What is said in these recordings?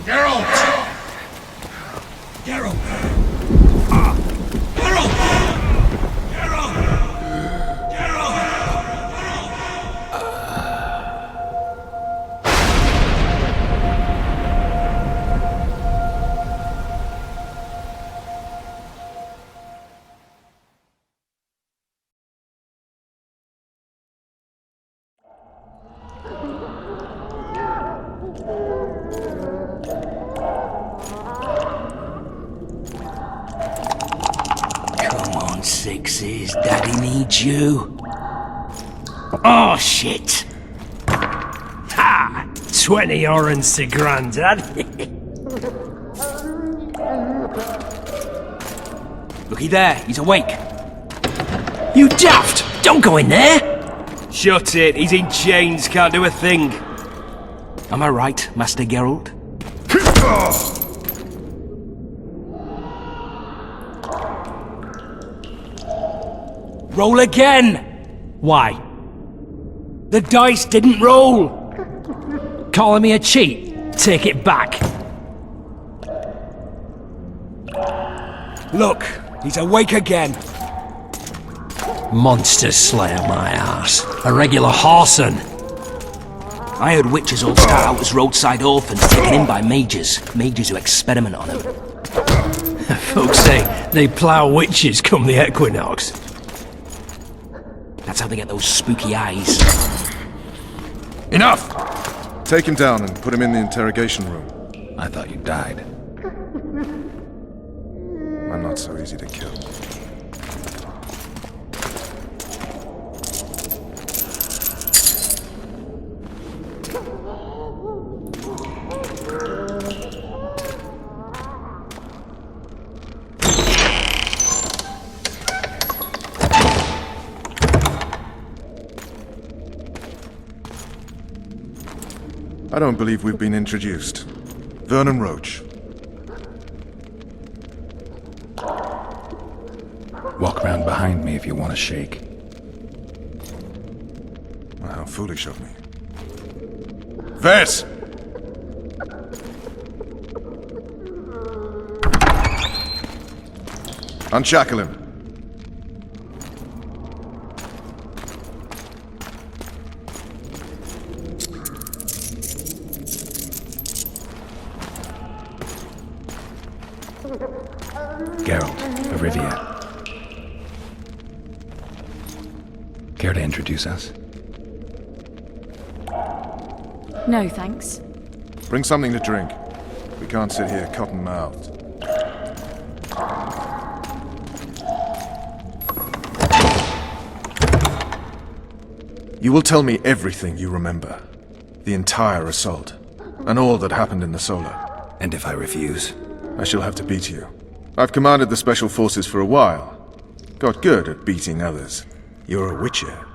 Geralt! Geralt! Geralt! Geralt! Geralt! Come on, Sixes. Daddy needs you. Oh, shit. Ha! 20 orange to Grandad. Looky there, he's awake. You daft! Don't go in there! Shut it, he's in chains, can't do a thing. Am I right, Master Geralt? Roll again! Why? The dice didn't roll! Calling me a cheat? Take it back. Look, he's awake again. Monster Slayer, my ass. A regular whoreson. I heard witches all start out as roadside orphans taken in by mages. Mages who experiment on them. Folks say they plough witches come the equinox. That's how they get those spooky eyes. Enough! Take him down and put him in the interrogation room. I thought you died. I'm not so easy to kill. I don't believe we've been introduced. Vernon Roach. Walk around behind me if you want to shake. Well, how foolish of me. Vess! Unshackle him. Geralt, Arivia. Care to introduce us? No, thanks. Bring something to drink. We can't sit here cotton-mouthed. You will tell me everything you remember. The entire assault. And all that happened in the Solar. And if I refuse? I shall have to beat you. I've commanded the Special Forces for a while. Got good at beating others. You're a Wicher.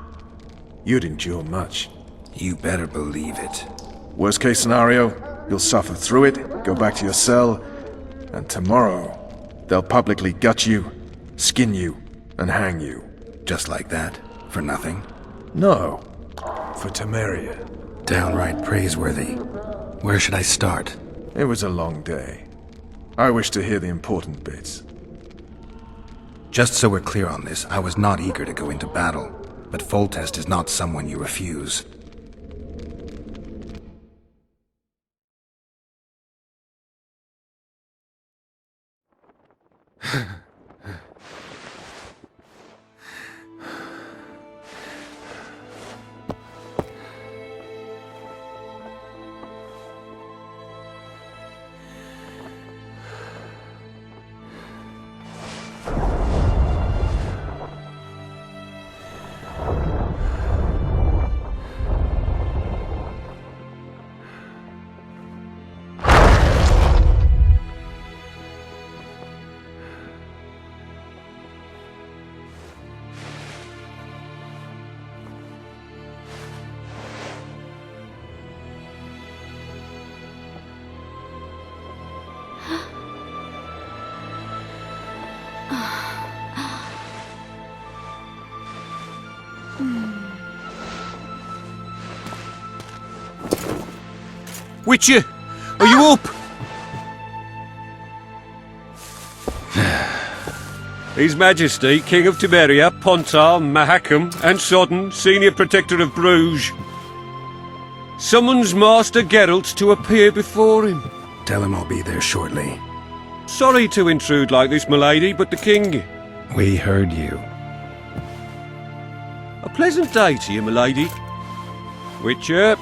You'd endure much. You better believe it. Worst case scenario, you'll suffer through it, go back to your cell, and tomorrow, they'll publicly gut you, skin you, and hang you. Just like that? For nothing? No. For Temeria. Downright praiseworthy. Where should I start? It was a long day. I wish to hear the important bits. Just so we're clear on this, I was not eager to go into battle, but Foltest is not someone you refuse. Wicher, are you up? His Majesty, King of Temeria, Pontar, Mahakam, and Sodden, Senior Protector of Bruges, summons Master Geralt to appear before him. Tell him I'll be there shortly. Sorry to intrude like this, milady, but the King... We heard you. A pleasant day to you, milady. Wicher.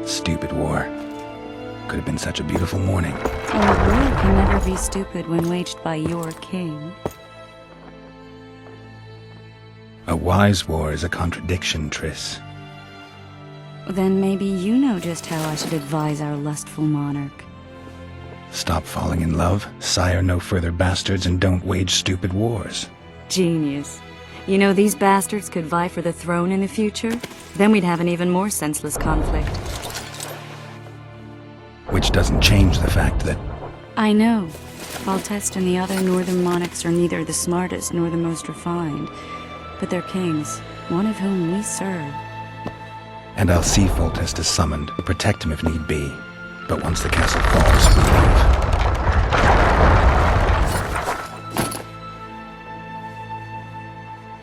Stupid war. Could have been such a beautiful morning. A war can never be stupid when waged by your king. A wise war is a contradiction, Triss. Then maybe you know just how I should advise our lustful monarch. Stop falling in love, sire no further bastards, and don't wage stupid wars. Genius. You know, these bastards could vie for the throne in the future? Then we'd have an even more senseless conflict. Which doesn't change the fact that... I know. Foltest and the other northern monarchs are neither the smartest nor the most refined, but they're kings, one of whom we serve. And I'll see Foltest is summoned, protect him if need be. But once the castle falls, we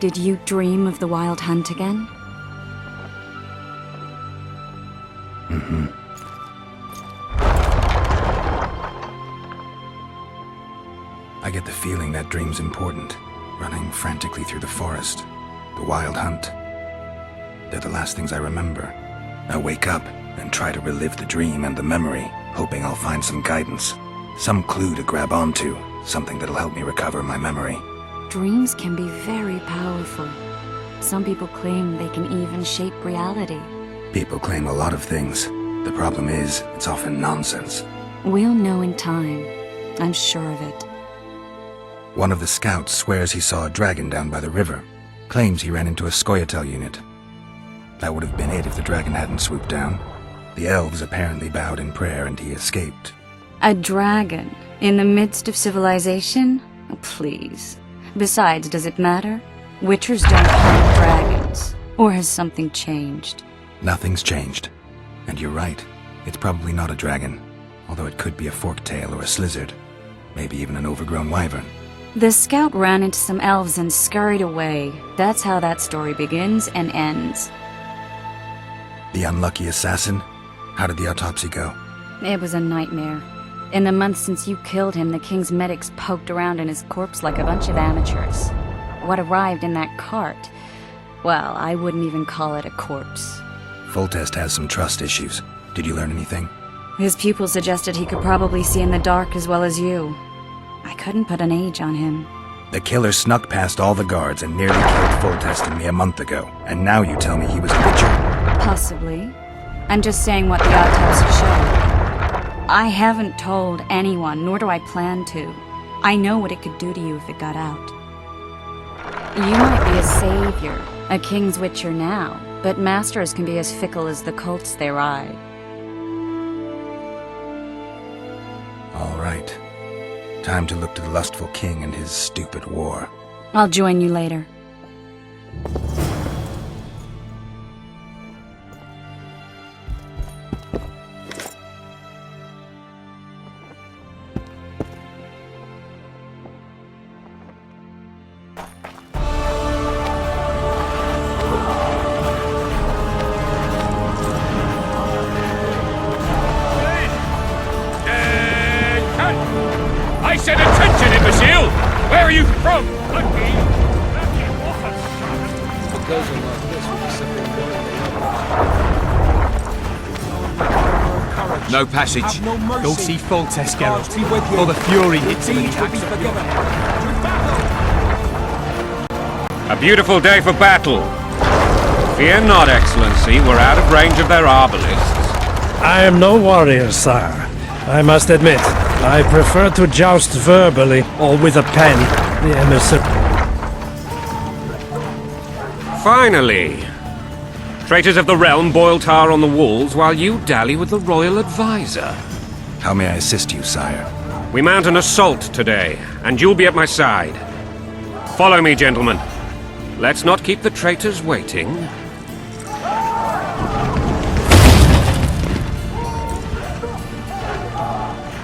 leave. Did you dream of the wild hunt again? Mm-hmm. I get the feeling that dream's important. Running frantically through the forest. The wild hunt. They're the last things I remember. I wake up and try to relive the dream and the memory, hoping I'll find some guidance. Some clue to grab onto. Something that'll help me recover my memory. Dreams can be very powerful. Some people claim they can even shape reality. People claim a lot of things. The problem is, it's often nonsense. We'll know in time. I'm sure of it. One of the scouts swears he saw a dragon down by the river. Claims he ran into a Scoia'tael unit. That would have been it if the dragon hadn't swooped down. The elves apparently bowed in prayer and he escaped. A dragon? In the midst of civilization? Oh, please. Besides, does it matter? Witchers don't hunt dragons. Or has something changed? Nothing's changed. And you're right. It's probably not a dragon. Although it could be a forktail or a slizzard. Maybe even an overgrown wyvern. The scout ran into some elves and scurried away. That's how that story begins and ends. The unlucky assassin? How did the autopsy go? It was a nightmare. In the months since you killed him, the king's medics poked around in his corpse like a bunch of amateurs. What arrived in that cart? Well, I wouldn't even call it a corpse. Foltest has some trust issues. Did you learn anything? His pupil suggested he could probably see in the dark as well as you. I couldn't put an age on him. The killer snuck past all the guards and nearly killed Foltest and me a month ago. And now you tell me he was a Wicher? Possibly. I'm just saying what the autopsy showed. I haven't told anyone, nor do I plan to. I know what it could do to you if it got out. You might be a savior, a king's Wicher now, but masters can be as fickle as the cults they ride. All right. Time to look to the lustful king and his stupid war. I'll join you later. I said attention, imbecile! Where are you from? No passage. Go see Foltest, Geralt, or the Fury hits him and attacks. A beautiful day for battle. Fear not, Excellency, we're out of range of their arbalists. I am no warrior, sire. I must admit, I prefer to joust verbally or with a pen. The emissary. Finally! Traitors of the realm boil tar on the walls while you dally with the royal advisor. How may I assist you, sire? We mount an assault today, and you'll be at my side. Follow me, gentlemen. Let's not keep the traitors waiting.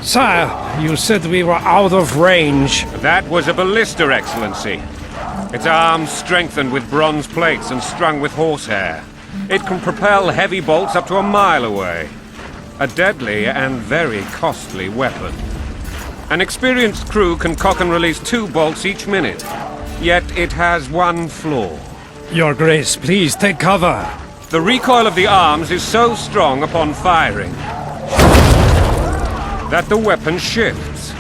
Sire, you said we were out of range. That was a ballista, Excellency. Its arms strengthened with bronze plates and strung with horsehair. It can propel heavy bolts up to a mile away. A deadly and very costly weapon. An experienced crew can cock and release 2 bolts each minute. Yet it has one flaw. Your Grace, please take cover. The recoil of the arms is so strong upon firing that the weapon shifts.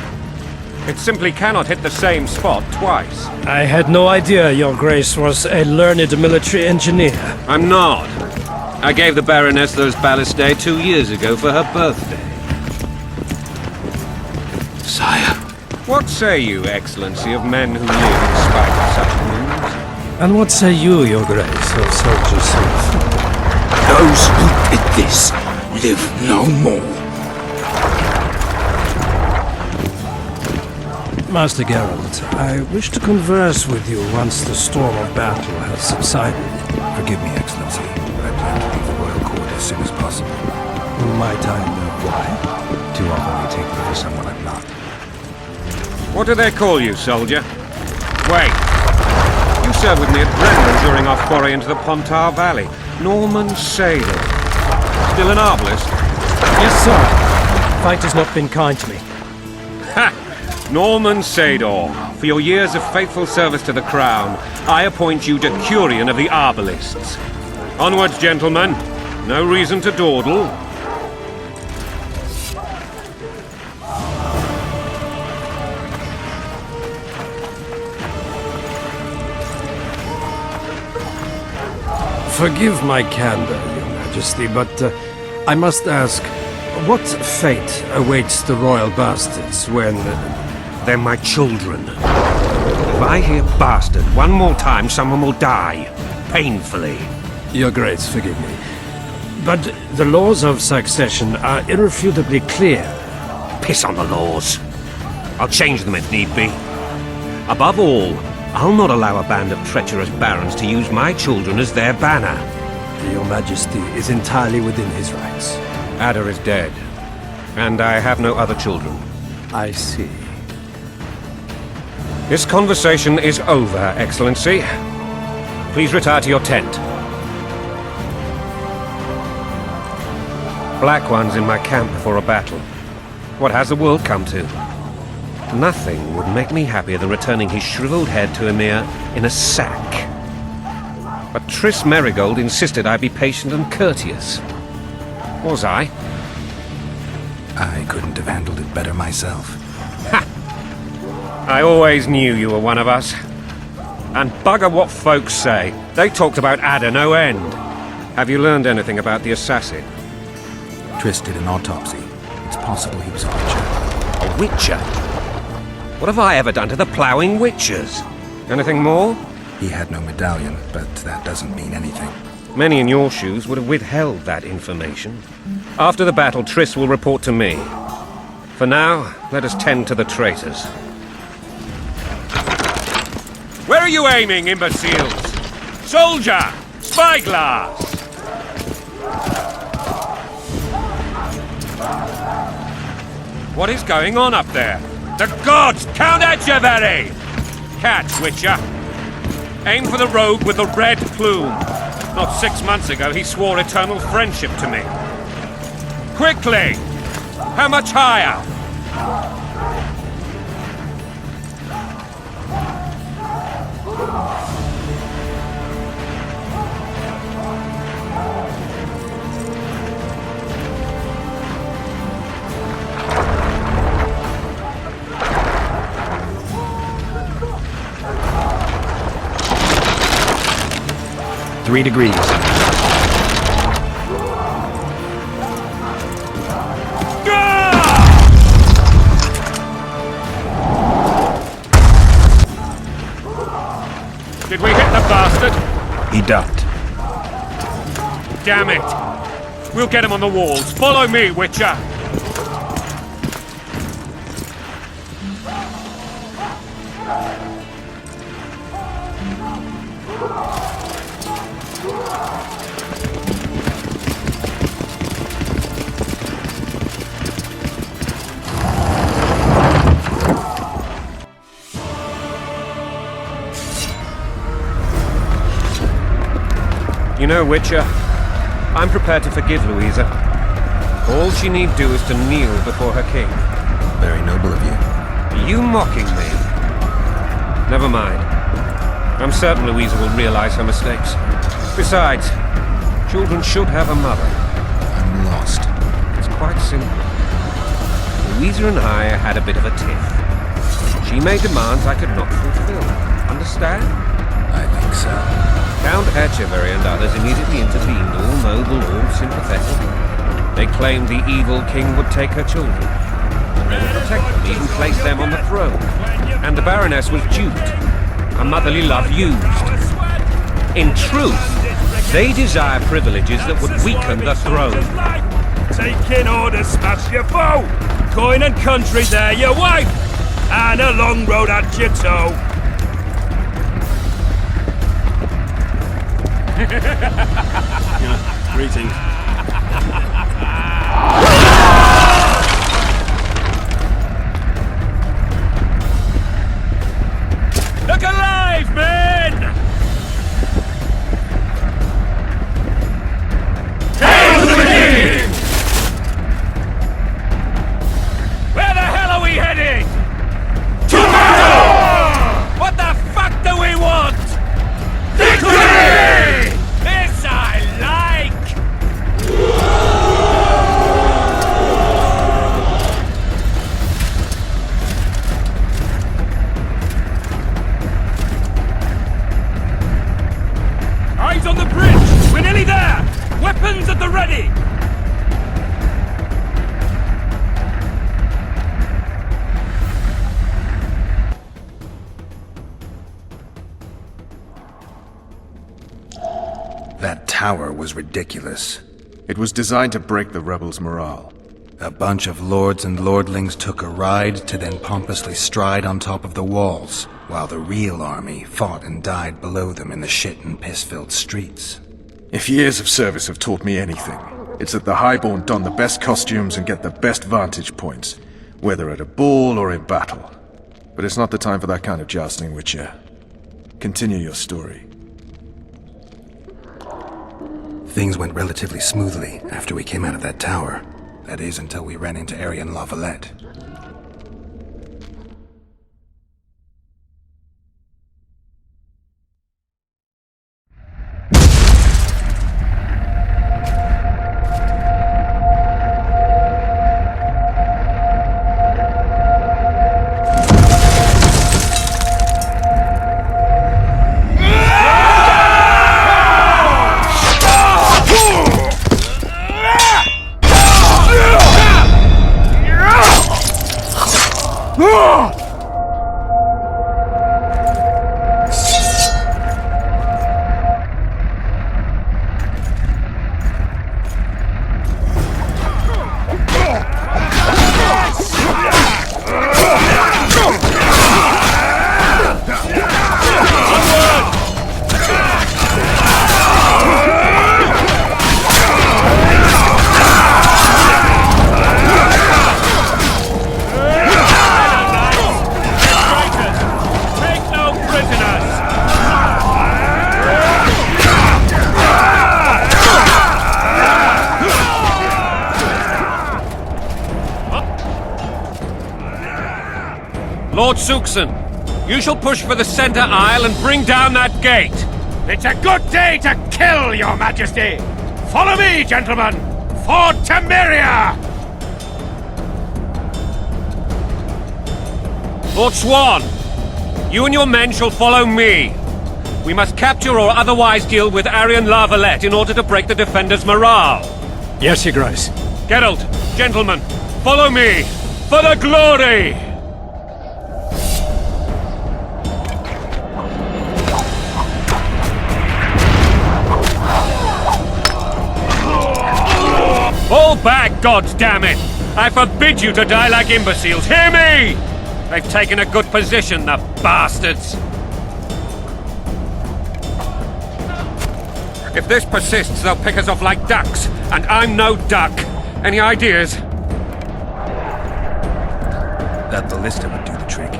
It simply cannot hit the same spot twice. I had no idea Your Grace was a learned military engineer. I'm not. I gave the Baroness those ballistae 2 years ago for her birthday. Sire. What say you, Excellency, of men who live in spite of such wounds? And what say you, Your Grace, of soldiers safe? Those who did this live no more. Master Geralt, I wish to converse with you once the storm of battle has subsided. Forgive me, Excellency, but I plan to leave the royal court as soon as possible. Might I know why? Too often they take me for someone I'm not. What do they call you, soldier? Wait. You served with me at Brendan during our foray into the Pontar Valley. Norman Sadel. Still an arbalist? Yes, sir. Fate has not been kind to me. Ha! Norman Sador, for your years of faithful service to the Crown, I appoint you Decurion of the Arbalists. Onwards, gentlemen. No reason to dawdle. Forgive my candor, Your Majesty, but I must ask, what fate awaits the royal bastards when... They're my children. If I hear bastard one more time, someone will die. Painfully. Your Grace, forgive me. But the laws of succession are irrefutably clear. Piss on the laws. I'll change them if need be. Above all, I'll not allow a band of treacherous barons to use my children as their banner. Your Majesty is entirely within his rights. Ada is dead, and I have no other children. I see. This conversation is over, Excellency. Please retire to your tent. Black One's in my camp before a battle. What has the world come to? Nothing would make me happier than returning his shriveled head to Emir in a sack. But Triss Merigold insisted I be patient and courteous. Was I? I couldn't have handled it better myself. Ha! I always knew you were one of us. And bugger what folks say. They talked about Ada no end. Have you learned anything about the assassin? Triss did an autopsy. It's possible he was a Wicher. A Wicher? What have I ever done to the ploughing Wichers? Anything more? He had no medallion, but that doesn't mean anything. Many in your shoes would have withheld that information. After the battle, Triss will report to me. For now, let us tend to the traitors. Where are you aiming, imbeciles? Soldier! Spyglass! What is going on up there? The gods! Count Etcheverry! Catch, Wicher. Aim for the rogue with the red plume. Not 6 months ago, he swore eternal friendship to me. Quickly! How much higher? Three degrees. Did we hit the bastard? He ducked. Damn it! We'll get him on the walls. Follow me, Wicher! You know, Wicher, I'm prepared to forgive Louisa. All she need do is to kneel before her king. Very noble of you. Are you mocking me? Never mind. I'm certain Louisa will realize her mistakes. Besides, children should have a mother. I'm lost. It's quite simple. Louisa and I had a bit of a tiff. She made demands I could not fulfill. Understand? I think so. Count Echeverry and others immediately intervened, all noble, all sympathetic. They claimed the evil king would take her children. And they would protect them, even place them on the throne. And the Baroness was duped. Her motherly love used. In truth, they desire privileges that would weaken the throne. Taking orders, smash your foe! Coin and country, there your wife! And a long road at your toe. Greetings. Look alive, men! Hail to the king! Where the hell are we headed? To battle! What the fuck do we want? Victory! This I like! Eyes on the bridge! We're nearly there! Weapons at the ready! That tower was ridiculous. It was designed to break the rebels' morale. A bunch of lords and lordlings took a ride to then pompously stride on top of the walls, while the real army fought and died below them in the shit and piss-filled streets. If years of service have taught me anything, it's that the highborn don the best costumes and get the best vantage points, whether at a ball or in battle. But it's not the time for that kind of jousting, Wicher. Continue your story. Things went relatively smoothly after we came out of that tower. That is, until we ran into Aryan Lavalette. Lord Suxon, you shall push for the center aisle and bring down that gate. It's a good day to kill, your majesty! Follow me, gentlemen! For Temeria! Lord Swan, you and your men shall follow me. We must capture or otherwise deal with Aryan Lavalette in order to break the defenders' morale. Yes, Your Grace. Geralt, gentlemen, follow me! For the glory! Fall back, goddammit! I forbid you to die like imbeciles, hear me! They've taken a good position, the bastards! If this persists, they'll pick us off like ducks, and I'm no duck. Any ideas? That ballista would do the trick.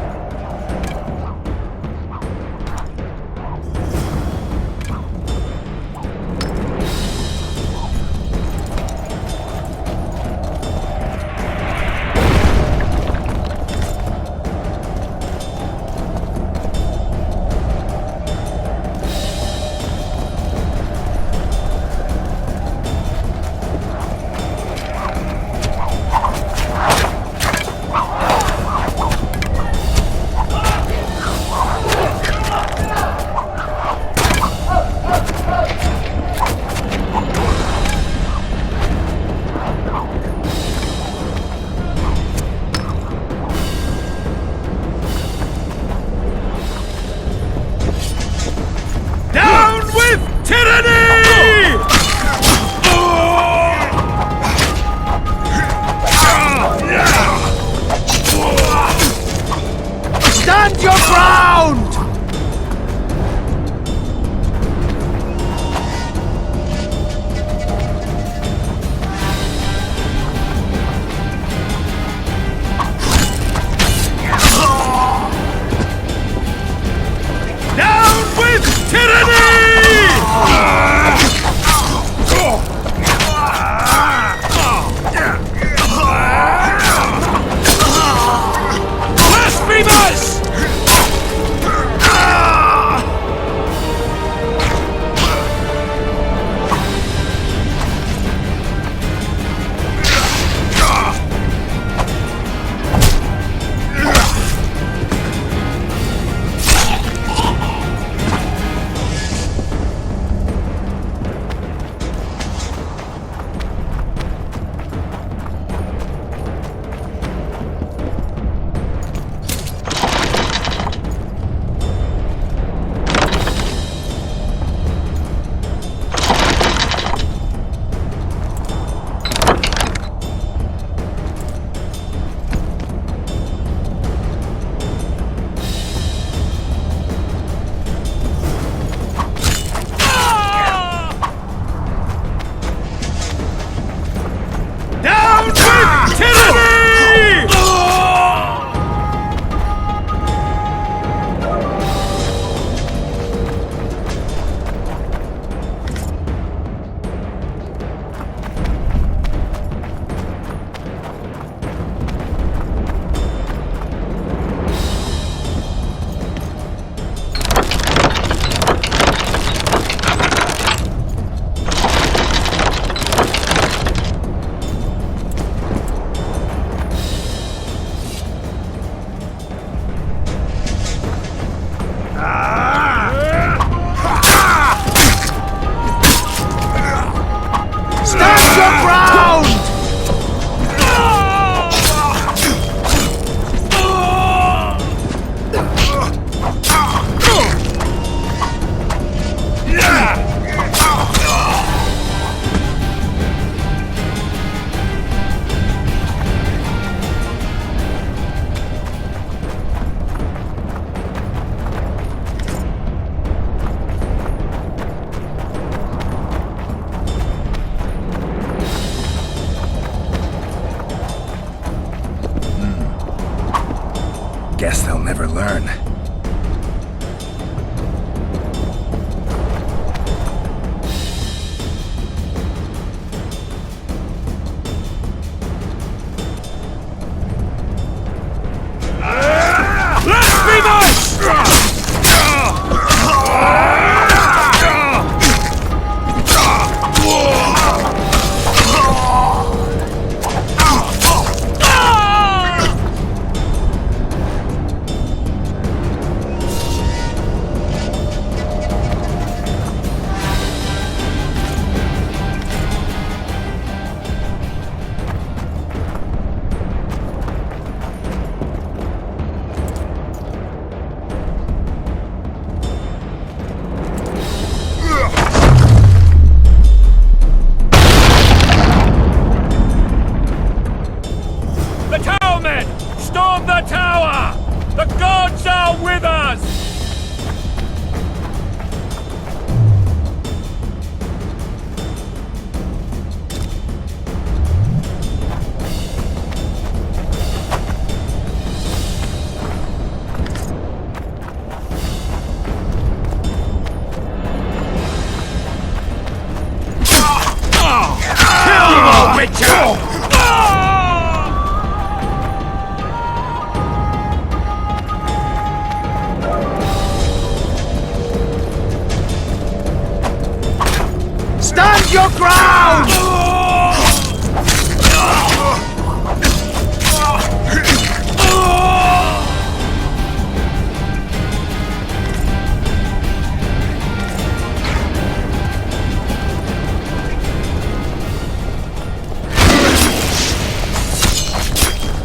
tyranny! Stand your ground! Down with tyranny! Blasphemous! Down with tyranny! Stand your ground! Guess they'll never learn. The towermen! Storm the tower! The gods are with us! Kill the Wicher! Stand your ground!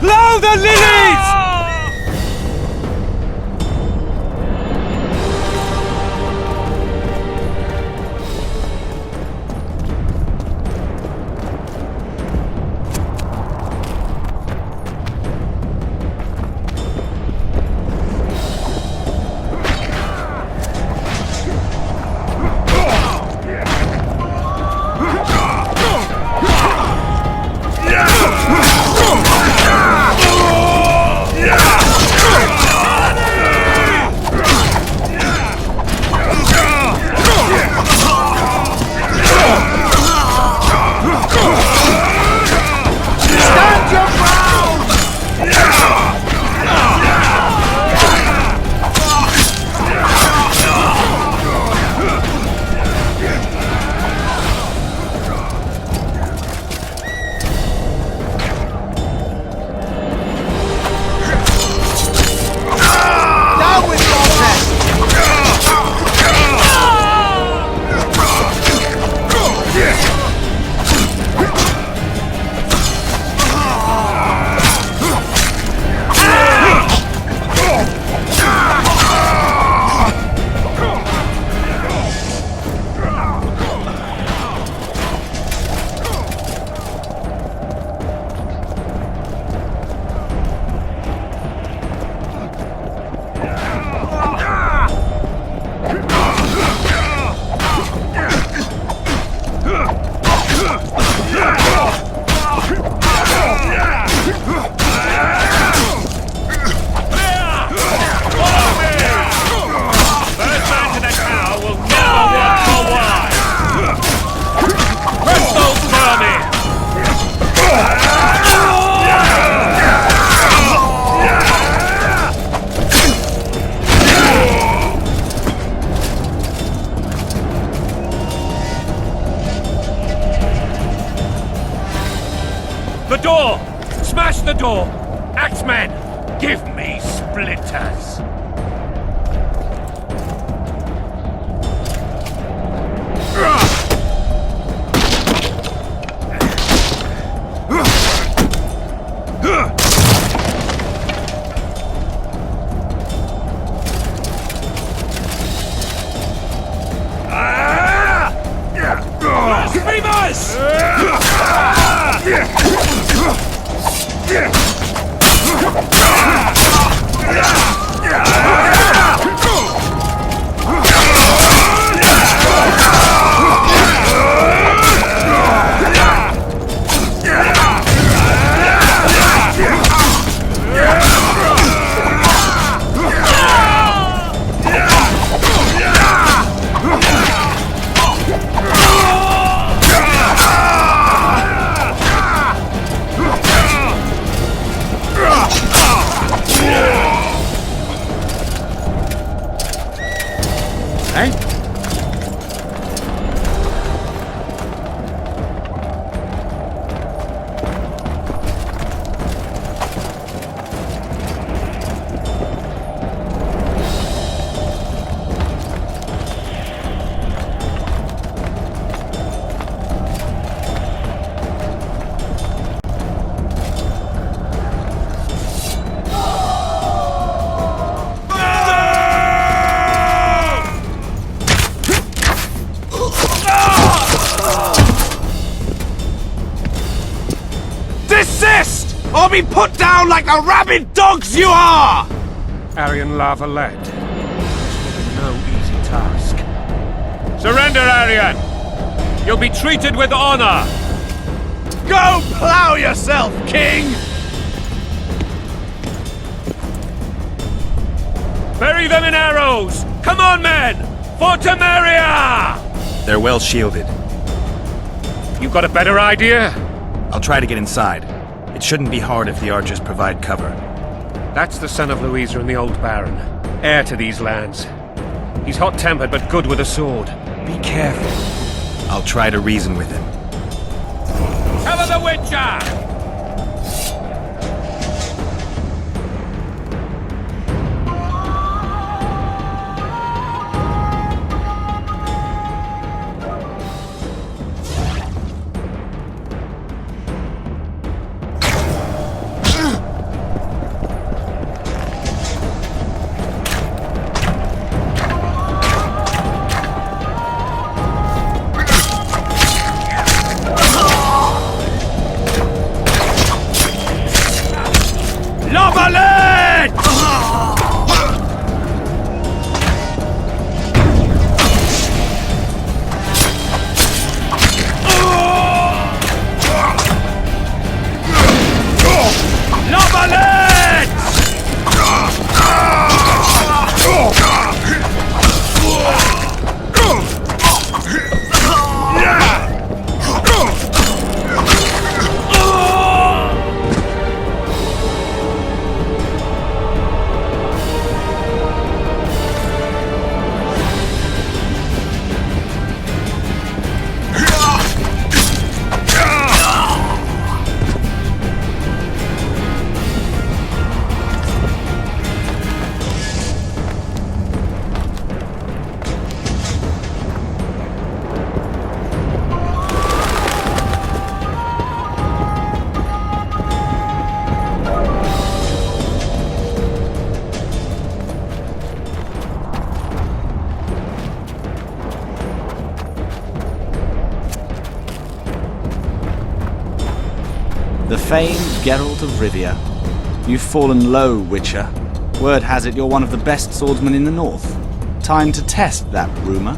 Blow the lilies! door! Smash the door! Axemen, give me splinters! Blasphemous! Desist! Or be put down like the rabid dogs you are! Aryan lava led. This will be no easy task. Surrender, Aryan! You'll be treated with honor! Go plow yourself, King! Bury them in arrows! Come on, men! For Temeria! They're well shielded. You got a better idea? I'll try to get inside. It shouldn't be hard if the archers provide cover. That's the son of Louisa and the old Baron, heir to these lands. He's hot-tempered but good with a sword. Be careful. I'll try to reason with him. Cover the Wicher! The famed Geralt of Rivia. You've fallen low, Wicher. Word has it you're one of the best swordsmen in the north. Time to test that rumor.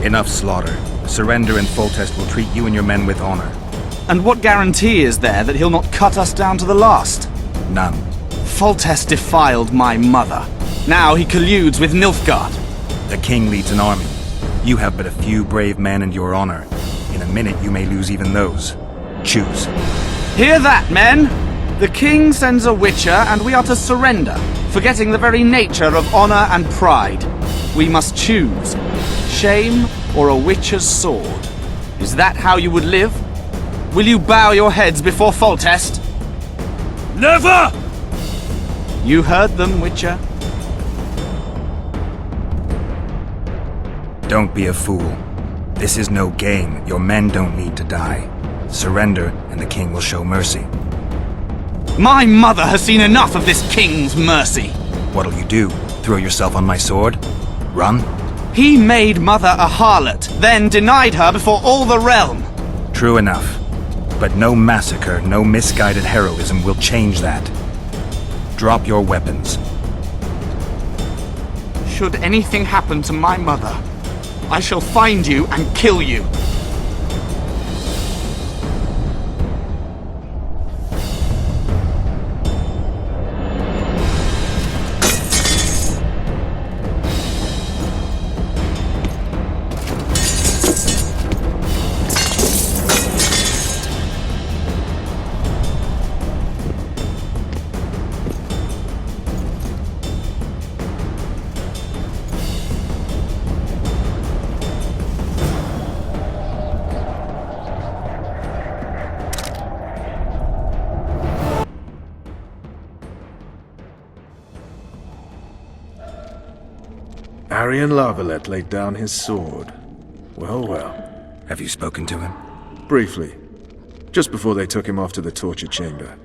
Enough slaughter. Surrender and Foltest will treat you and your men with honor. And what guarantee is there that he'll not cut us down to the last? None. Foltest defiled my mother. Now he colludes with Nilfgaard. The king leads an army. You have but a few brave men and your honor. In a minute you may lose even those. Choose. Hear that, men! The king sends a Witcher, and we are to surrender, forgetting the very nature of honor and pride. We must choose. Shame or a Witcher's sword. Is that how you would live? Will you bow your heads before Foltest? Never! You heard them, Wicher. Don't be a fool. This is no game. Your men don't need to die. Surrender, and the king will show mercy. My mother has seen enough of this king's mercy. What'll you do? Throw yourself on my sword? Run? He made mother a harlot, then denied her before all the realm. True enough. But no massacre, no misguided heroism will change that. Drop your weapons. Should anything happen to my mother, I shall find you and kill you. Arian Lavalette laid down his sword. Well, well. Have you spoken to him? Briefly. Just before they took him off to the torture chamber.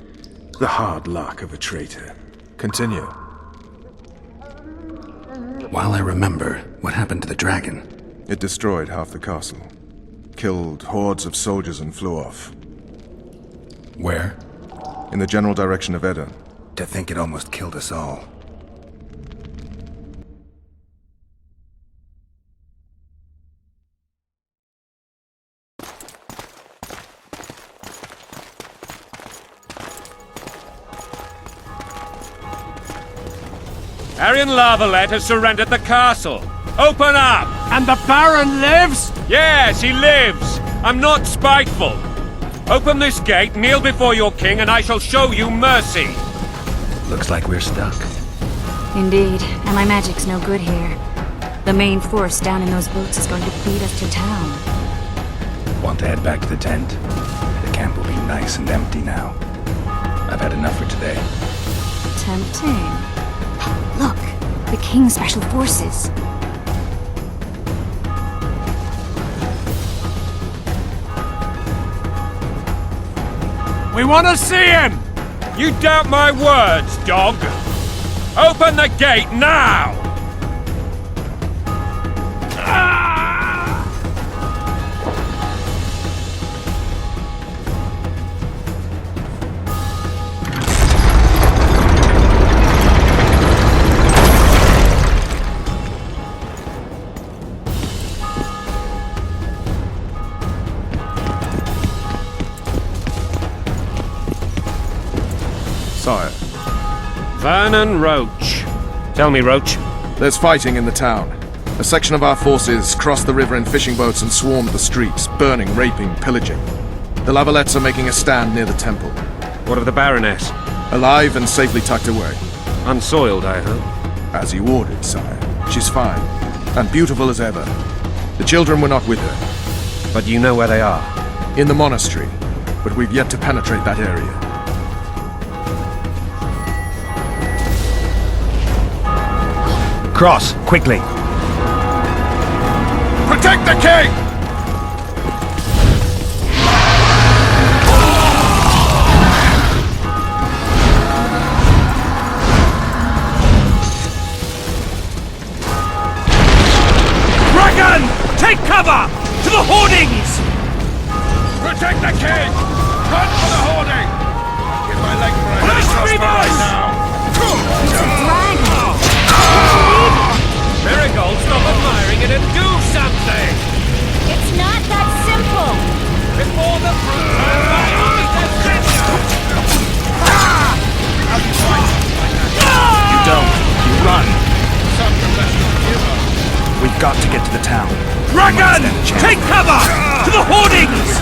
The hard luck of a traitor. Continue. While I remember, what happened to the dragon? It destroyed half the castle. Killed hordes of soldiers and flew off. Where? In the general direction of Edda. To think it almost killed us all. Arian Lavalette has surrendered the castle. Open up! And the Baron lives? Yes, he lives. I'm not spiteful. Open this gate, kneel before your king, and I shall show you mercy. Looks like we're stuck. Indeed, and my magic's no good here. The main force down in those boats is going to beat us to town. Want to head back to the tent? The camp will be nice and empty now. I've had enough for today. Tempting. Look, the King's Special Forces. We want to see him! You doubt my words, dog? Open the gate now! Sire, Vernon Roach. Tell me, Roach. there's fighting in the town. A section of our forces crossed the river in fishing boats and swarmed the streets, burning, raping, pillaging. The Lavalettes are making a stand near the temple. What of the Baroness? Alive and safely tucked away. Unsoiled, I hope. As you ordered, sire. She's fine, and beautiful as ever. The children were not with her. But you know where they are. In the monastery, but we've yet to penetrate that area. Cross, quickly! Protect the king! Dragon! Take cover! To the hoardings! Protect the king! Run for the hoarding! Give my leg for a Flash crossbow right reavers! now! Marigold, stop admiring it and do something! It's not that simple! Before the fruit turns back on the You don't. You run. We've got to get to the town. Dragon! Take cover! To the hoardings!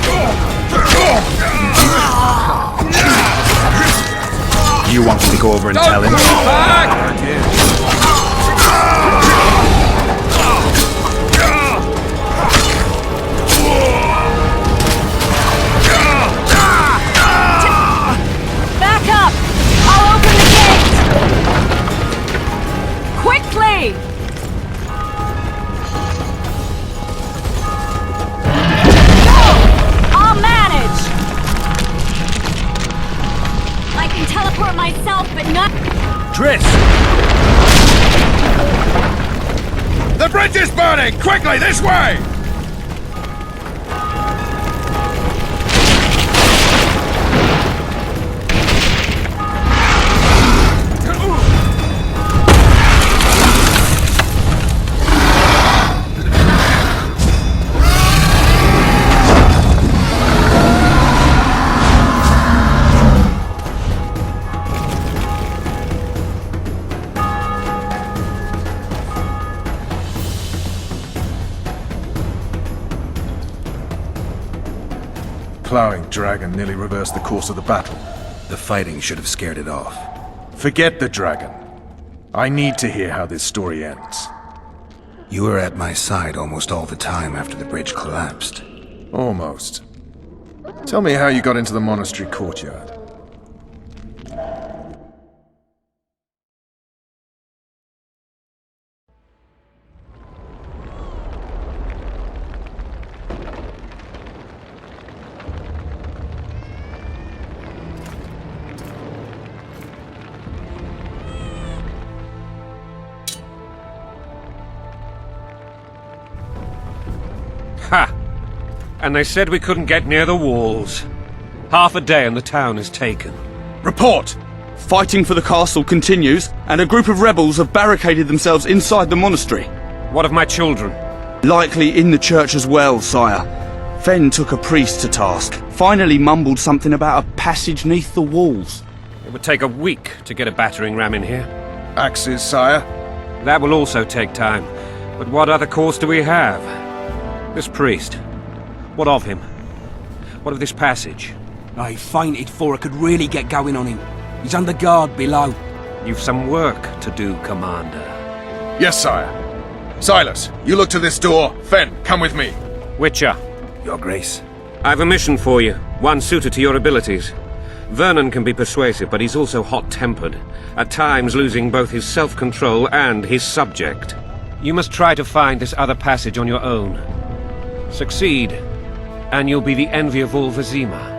You want me to go over and tell him? me! I'll manage! I can teleport myself, but not... Triss! The bridge is burning! Quickly, this way! Plowing dragon nearly reversed the course of the battle. The fighting should have scared it off. Forget the dragon. I need to hear how this story ends. You were at my side almost all the time after the bridge collapsed. Almost. Tell me how you got into the monastery courtyard. Ha! And they said we couldn't get near the walls. Half a day and the town is taken. Report! Fighting for the castle continues, and a group of rebels have barricaded themselves inside the monastery. What of my children? Likely in the church as well, sire. Fen took a priest to task. Finally mumbled something about a passage neath the walls. It would take a week to get a battering ram in here. Axes, sire? That will also take time. But what other course do we have? This priest. What of him? What of this passage? I fainted before I could really get going on him. He's under guard below. You've some work to do, Commander. Yes, sire. Silas, you look to this door. Fen, come with me. Wicher, Your Grace. I've a mission for you, one suited to your abilities. Vernon can be persuasive, but he's also hot-tempered, at times losing both his self-control and his subject. You must try to find this other passage on your own. Succeed, and you'll be the envy of all Vizima.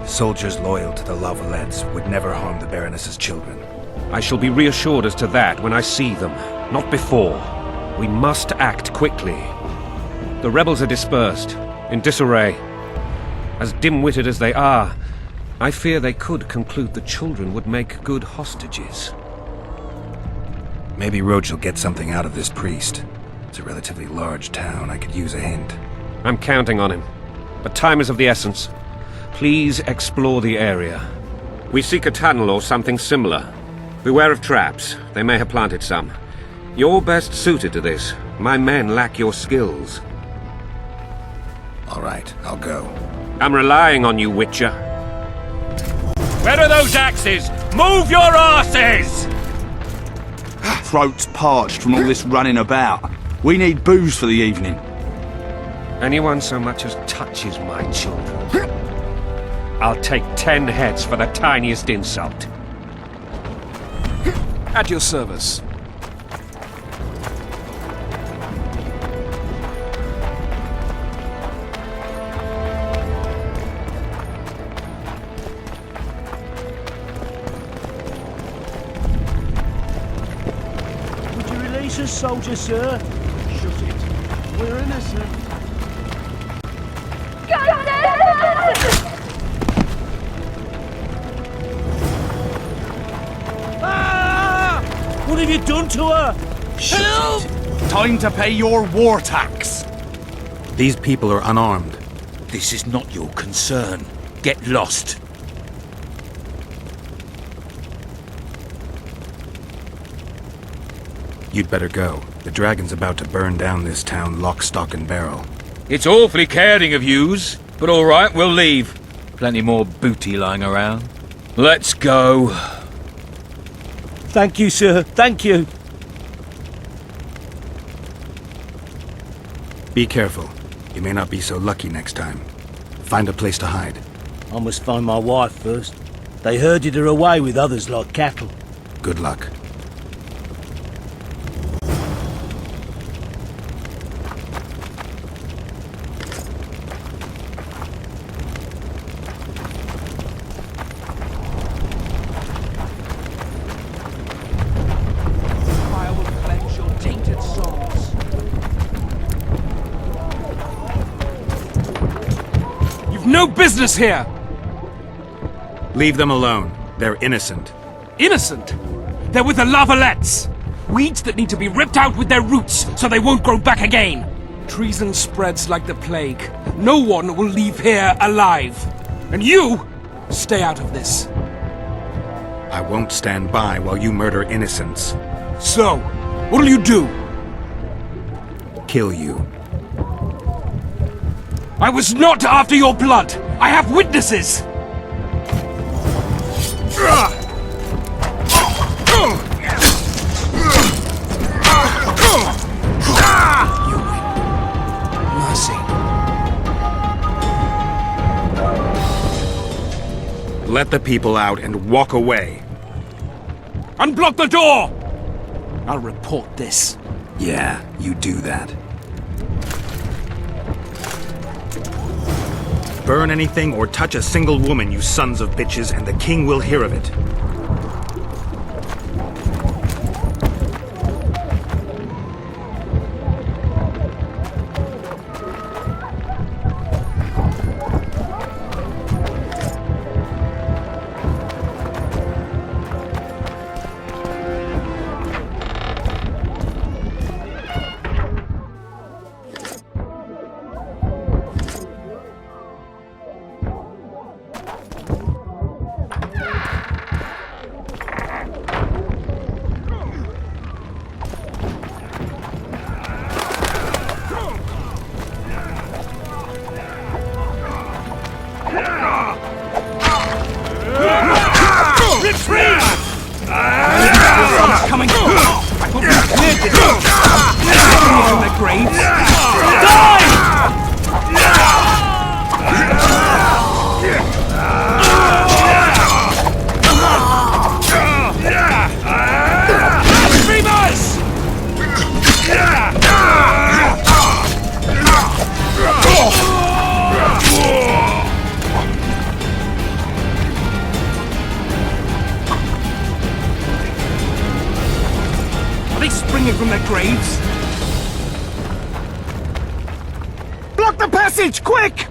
Soldiers loyal to the Lavalettes would never harm the Baroness's children. I shall be reassured as to that when I see them, not before. We must act quickly. The rebels are dispersed, in disarray. As dim-witted as they are, I fear they could conclude the children would make good hostages. Maybe Roach will get something out of this priest. It's a relatively large town. I could use a hint. I'm counting on him, but time is of the essence. Please explore the area. We seek a tunnel or something similar. Beware of traps. They may have planted some. You're best suited to this. My men lack your skills. All right, I'll go. I'm relying on you, Wicher. Where are those axes? Move your asses! Throats parched from all this running about. We need booze for the evening. Anyone so much as touches my children, I'll take 10 heads for the tiniest insult. At your service. Would you release us, soldier, sir? Shut it. We're innocent. What have you done to her? Help! Time to pay your war tax. These people are unarmed. This is not your concern. Get lost. You'd better go. The dragon's about to burn down this town lock, stock, and barrel. It's awfully caring of yous, but all right, we'll leave. Plenty more booty lying around. Let's go. Thank you, sir. Thank you. Be careful. You may not be so lucky next time. Find a place to hide. I must find my wife first. They herded her away with others like cattle. Good luck. Fire will cleanse your tainted souls. You've no business here! Leave them alone. They're innocent. Innocent! They're with the Lavalettes! Weeds that need to be ripped out with their roots so they won't grow back again! Treason spreads like the plague. No one will leave here alive. And you, stay out of this. I won't stand by while you murder innocents. So, what'll you do? Kill you. I was not after your blood! I have witnesses! Mercy. Let the people out and walk away. Unblock the door! I'll report this. Yeah, you do that. Burn anything or touch a single woman, you sons of bitches, and the king will hear of it. Coming! I thought we cleared the door! From their graves! Die! Reavers! Are they springing from their graves? Block the passage, quick!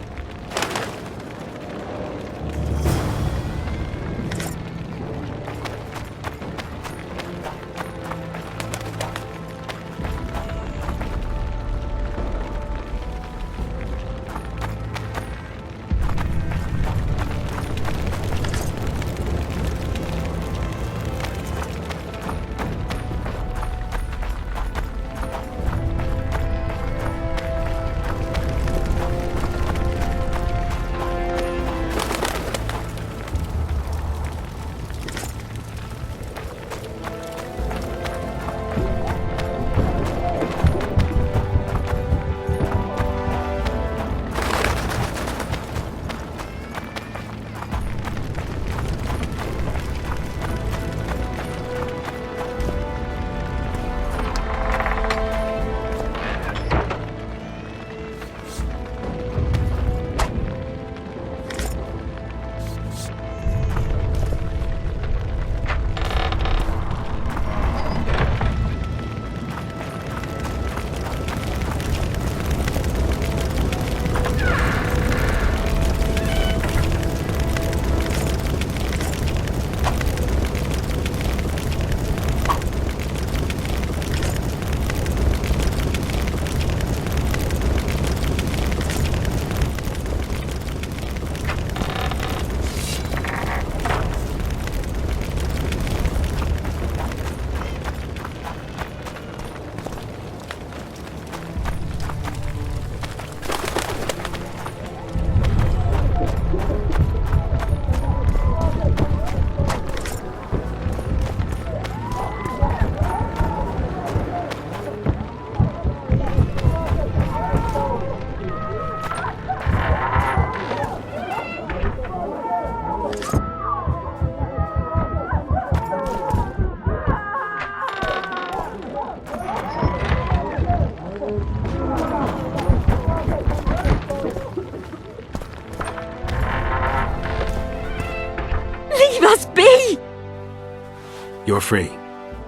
You're free.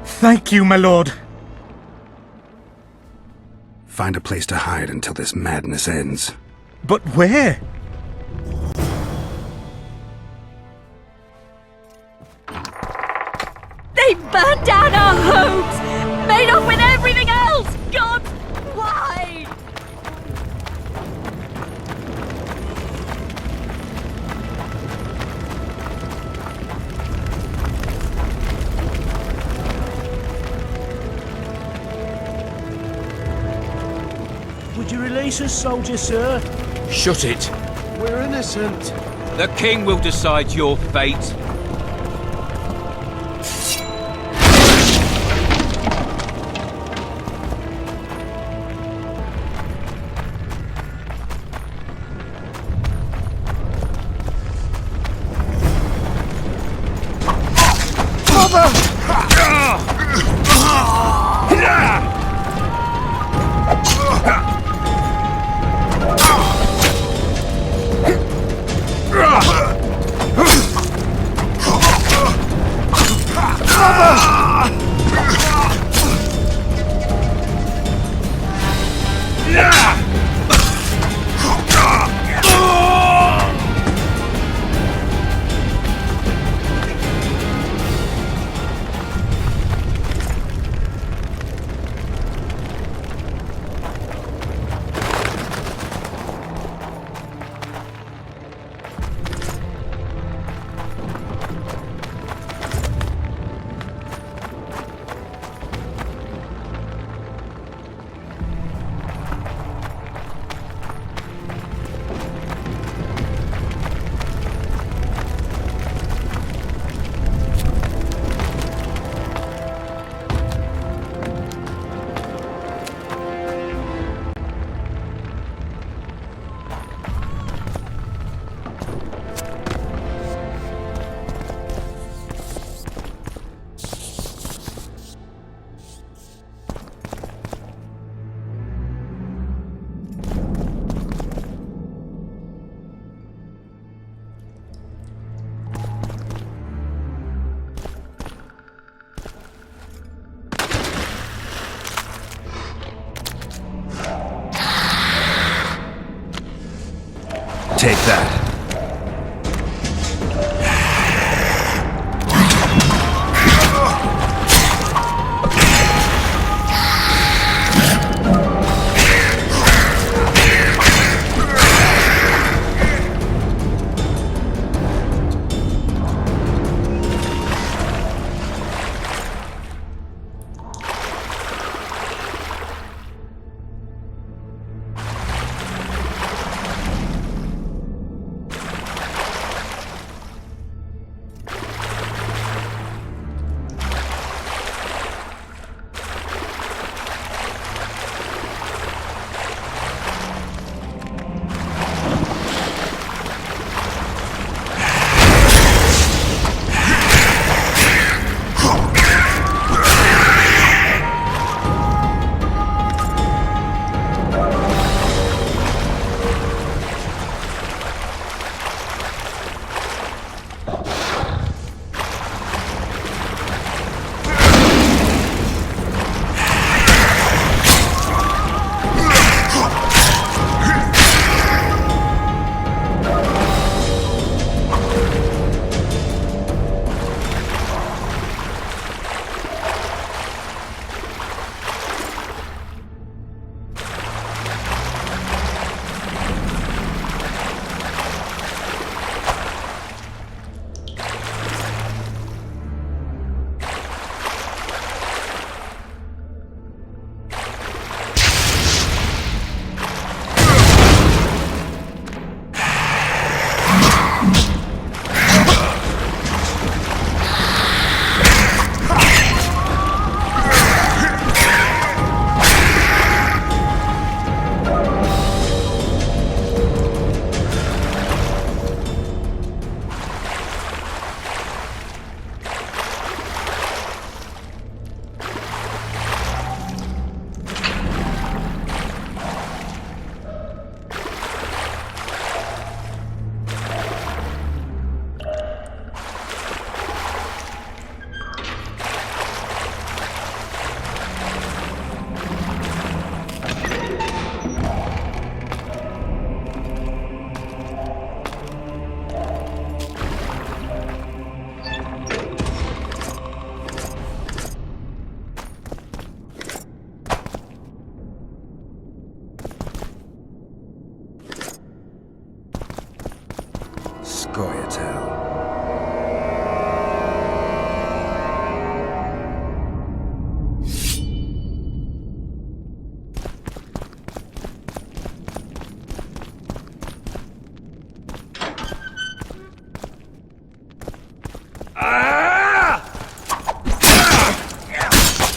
Thank you, my lord. Find a place to hide until this madness ends. But where? They burned down our homes! Made off with everything else! God, why? Would you release us, soldier, sir? Shut it. We're innocent. The king will decide your fate. Take that.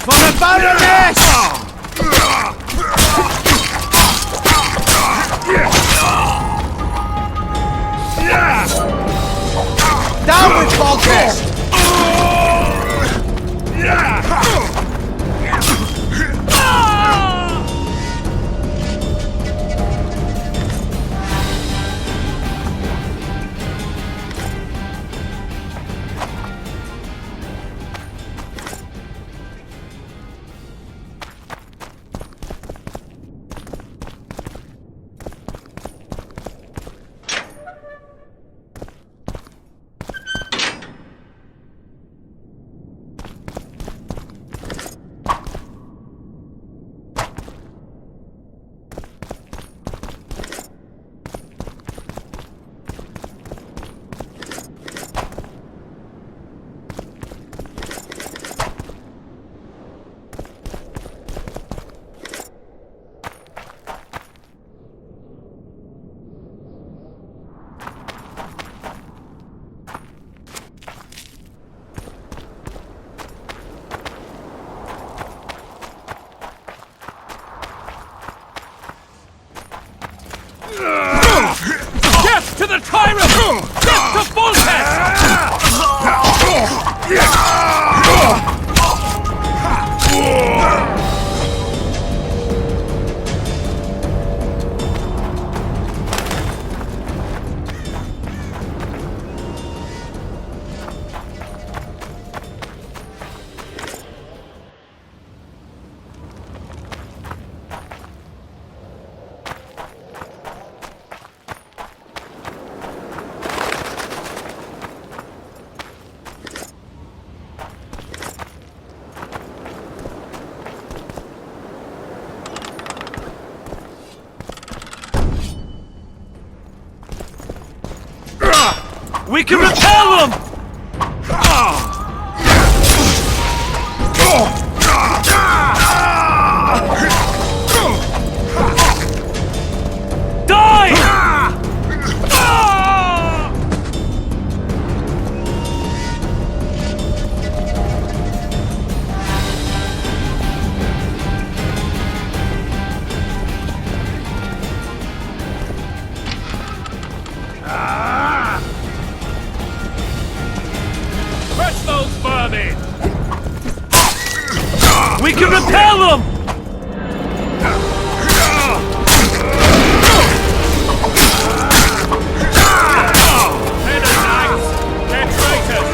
For the Baroness! Down with Foltest! Death to the tyrant! Death to Foltest! We can repel them! We can repel them! They're knights! They're traitors!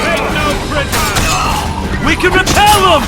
Take no prisoners! We can repel them!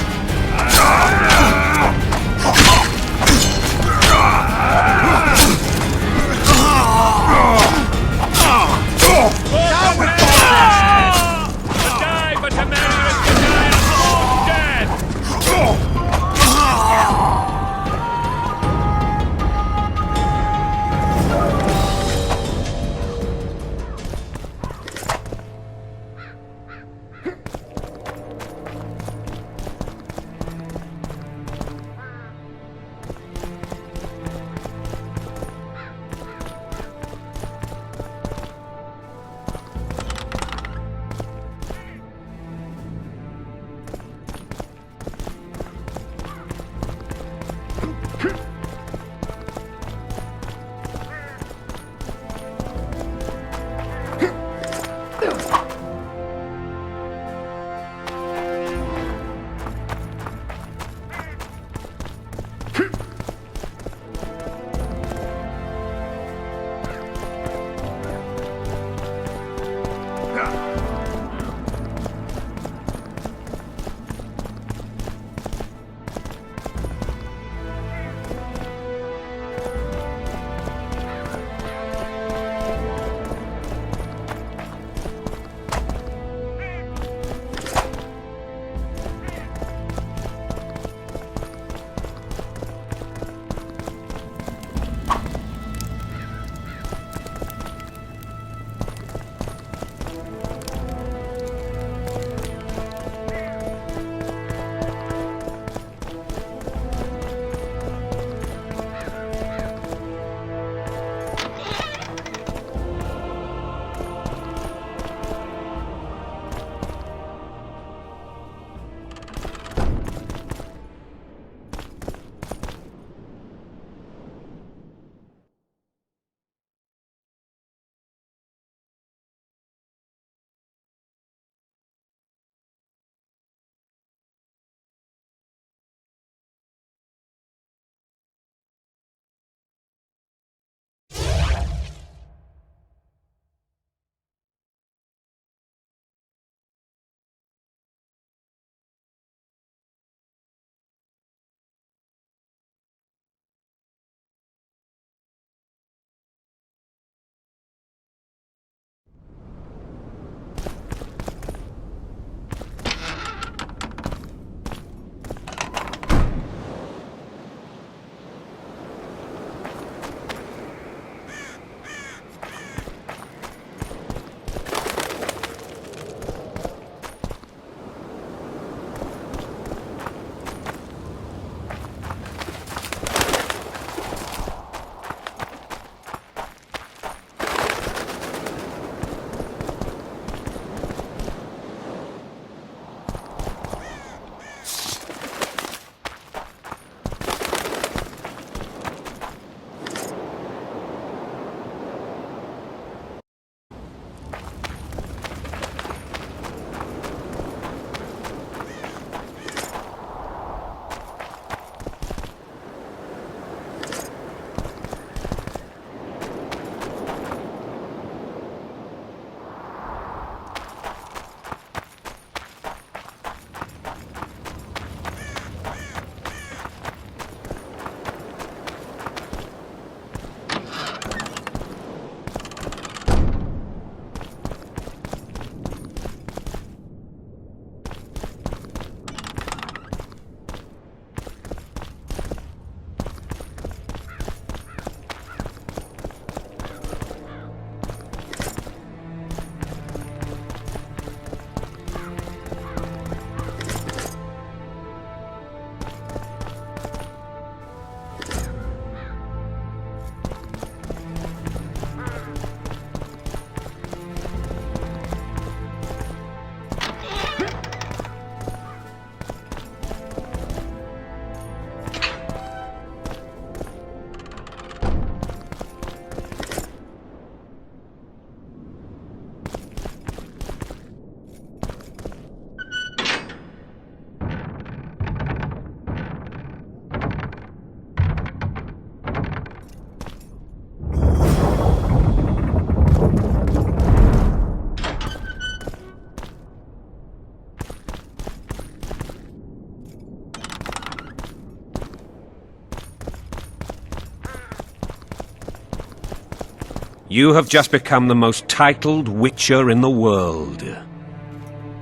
You have just become the most titled Witcher in the world.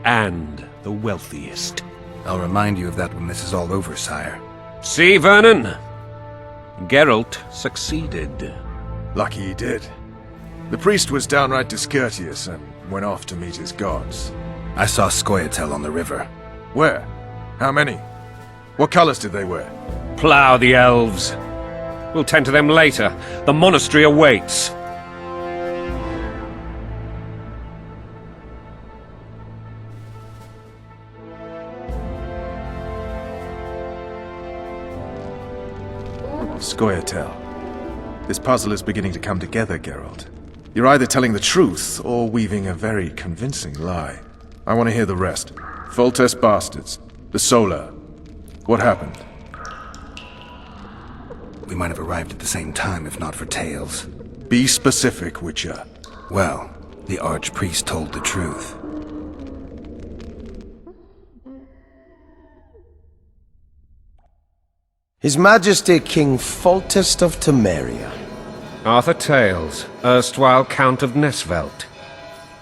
And the wealthiest. I'll remind you of that when this is all over, sire. See, Vernon? Geralt succeeded. Lucky he did. The priest was downright discourteous and went off to meet his gods. I saw Scoia'tael on the river. Where? How many? What colors did they wear? Plough the elves. We'll tend to them later. The monastery awaits. Scoia'tael. This puzzle is beginning to come together, Geralt. You're either telling the truth or weaving a very convincing lie. I want to hear the rest. Foltest bastards. The Solar. What happened? We might have arrived at the same time if not for tales. Be specific, Wicher. Well, the archpriest told the truth. His Majesty King Foltest of Temeria. Arthur Tales, erstwhile Count of Nesvelt.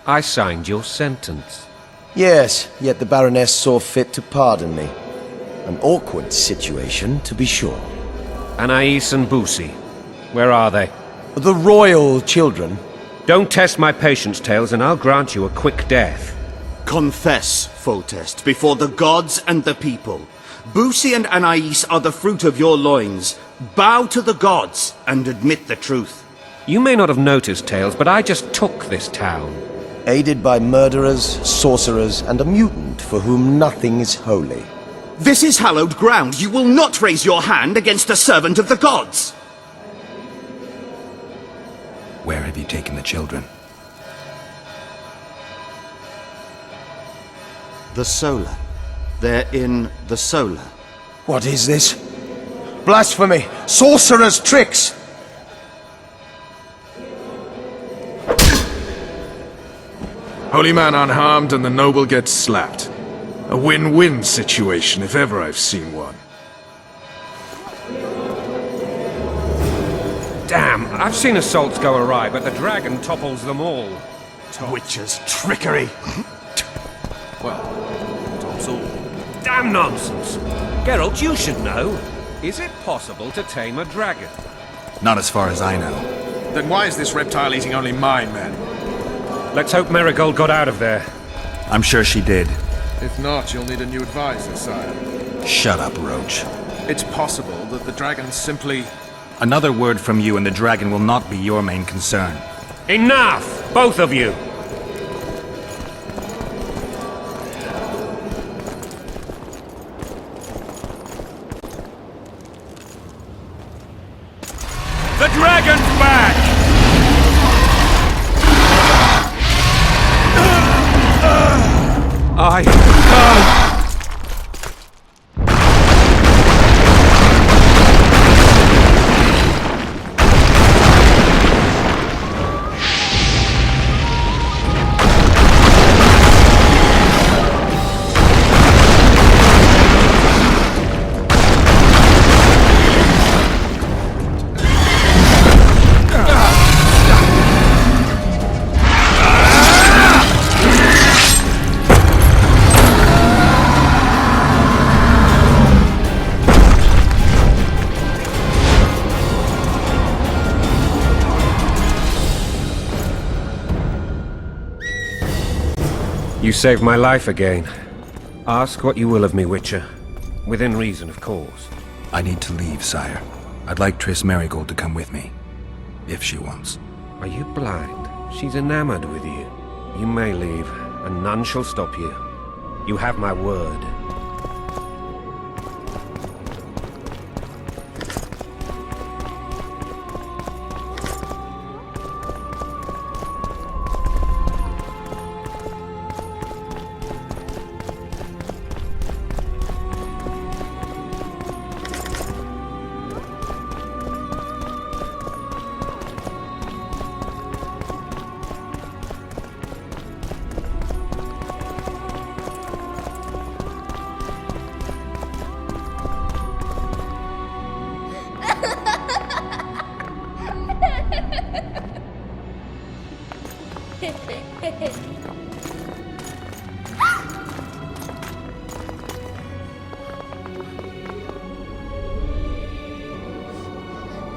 I signed your sentence. Yes, yet the Baroness saw fit to pardon me. An awkward situation, to be sure. Anais and Boussy. Where are they? The royal children. Don't test my patience, Tales, and I'll grant you a quick death. Confess, Foltest, before the gods and the people. Boussy and Anais are the fruit of your loins. Bow to the gods and admit the truth. You may not have noticed, Tales, but I just took this town. Aided by murderers, sorcerers, and a mutant for whom nothing is holy. This is hallowed ground. You will not raise your hand against a servant of the gods. Where have you taken the children? The Solar. They're in the Solar. What is this? Blasphemy! Sorcerer's tricks! Holy man unharmed and the noble gets slapped. A win-win situation, if ever I've seen one. Damn, I've seen assaults go awry, but the dragon topples them all. Witcher's trickery. Damn nonsense! Geralt, you should know. Is it possible to tame a dragon? Not as far as I know. Then why is this reptile eating only my men? Let's hope Marigold got out of there. I'm sure she did. If not, you'll need a new advisor, sire. Shut up, Roach. It's possible that the dragon simply... Another word from you and the dragon will not be your main concern. Enough! Both of you! The dragon's back! You saved my life again. Ask what you will of me, Wicher. Within reason, of course. I need to leave, sire. I'd like Triss Marigold to come with me. If she wants. Are you blind? She's enamored with you. You may leave, and none shall stop you. You have my word.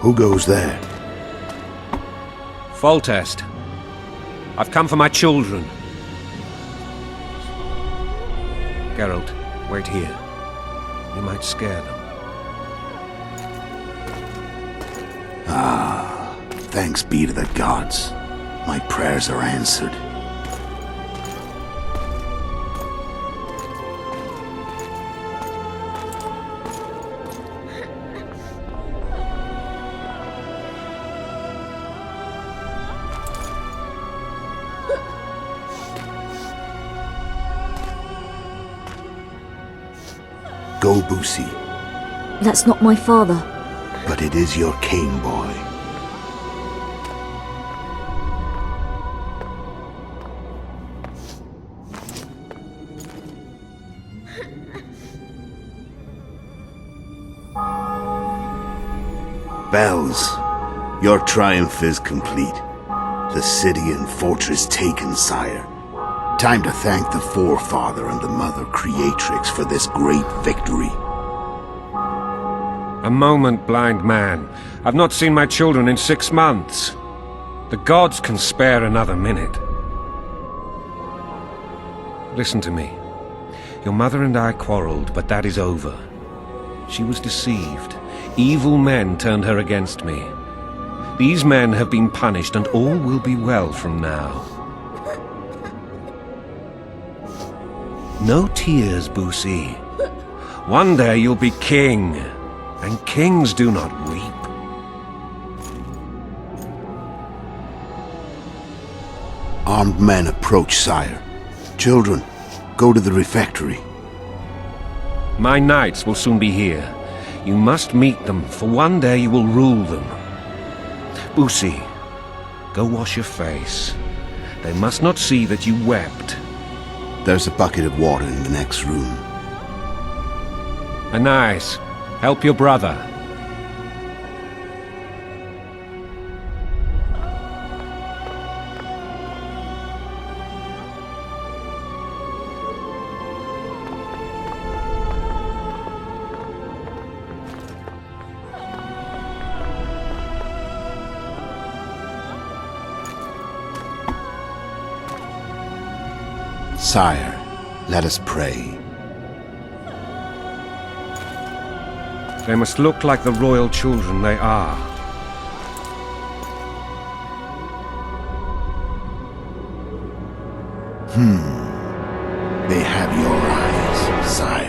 Who goes there? Foltest. I've come for my children. Geralt, wait here. You might scare them. Thanks be to the gods. My prayers are answered. Go, Boosie. That's not my father. But it is your king, boy. Bells, your triumph is complete. The city and fortress taken, sire. Time to thank the Forefather and the Mother Creatrix for this great victory. A moment, blind man. I've not seen my children in 6 months. The gods can spare another minute. Listen to me. Your mother and I quarreled, but that is over. She was deceived. Evil men turned her against me. These men have been punished, and all will be well from now. No tears, Boosie. One day you'll be king, and kings do not weep. Armed men approach, sire. Children, go to the refectory. My knights will soon be here. You must meet them, for one day you will rule them. Boosie, go wash your face. They must not see that you wept. There's a bucket of water in the next room. Anais, help your brother. Sire, let us pray. They must look like the royal children they are. They have your eyes, sire.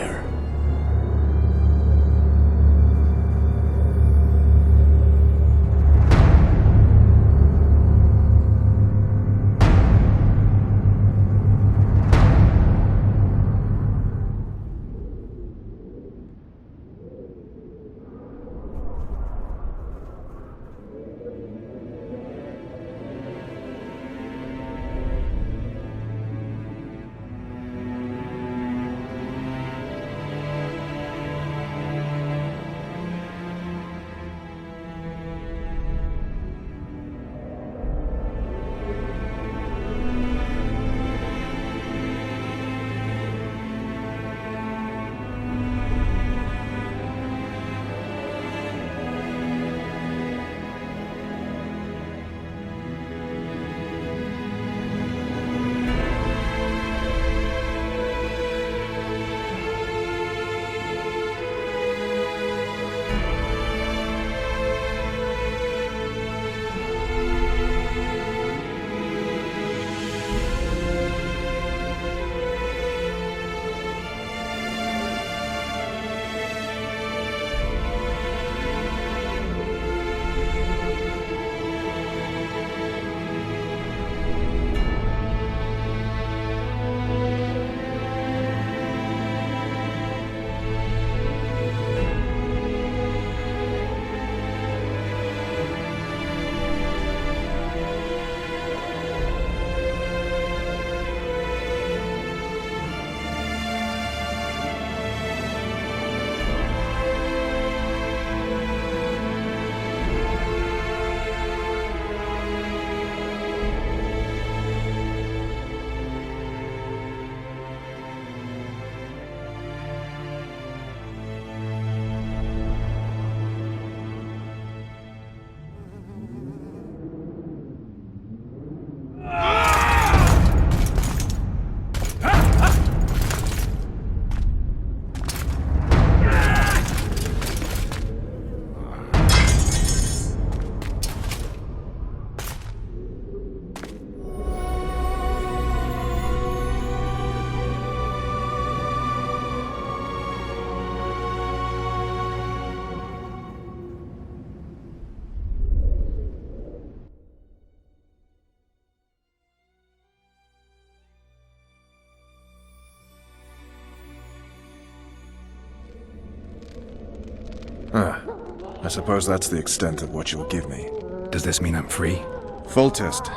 I suppose that's the extent of what you'll give me. Does this mean I'm free? Foltest,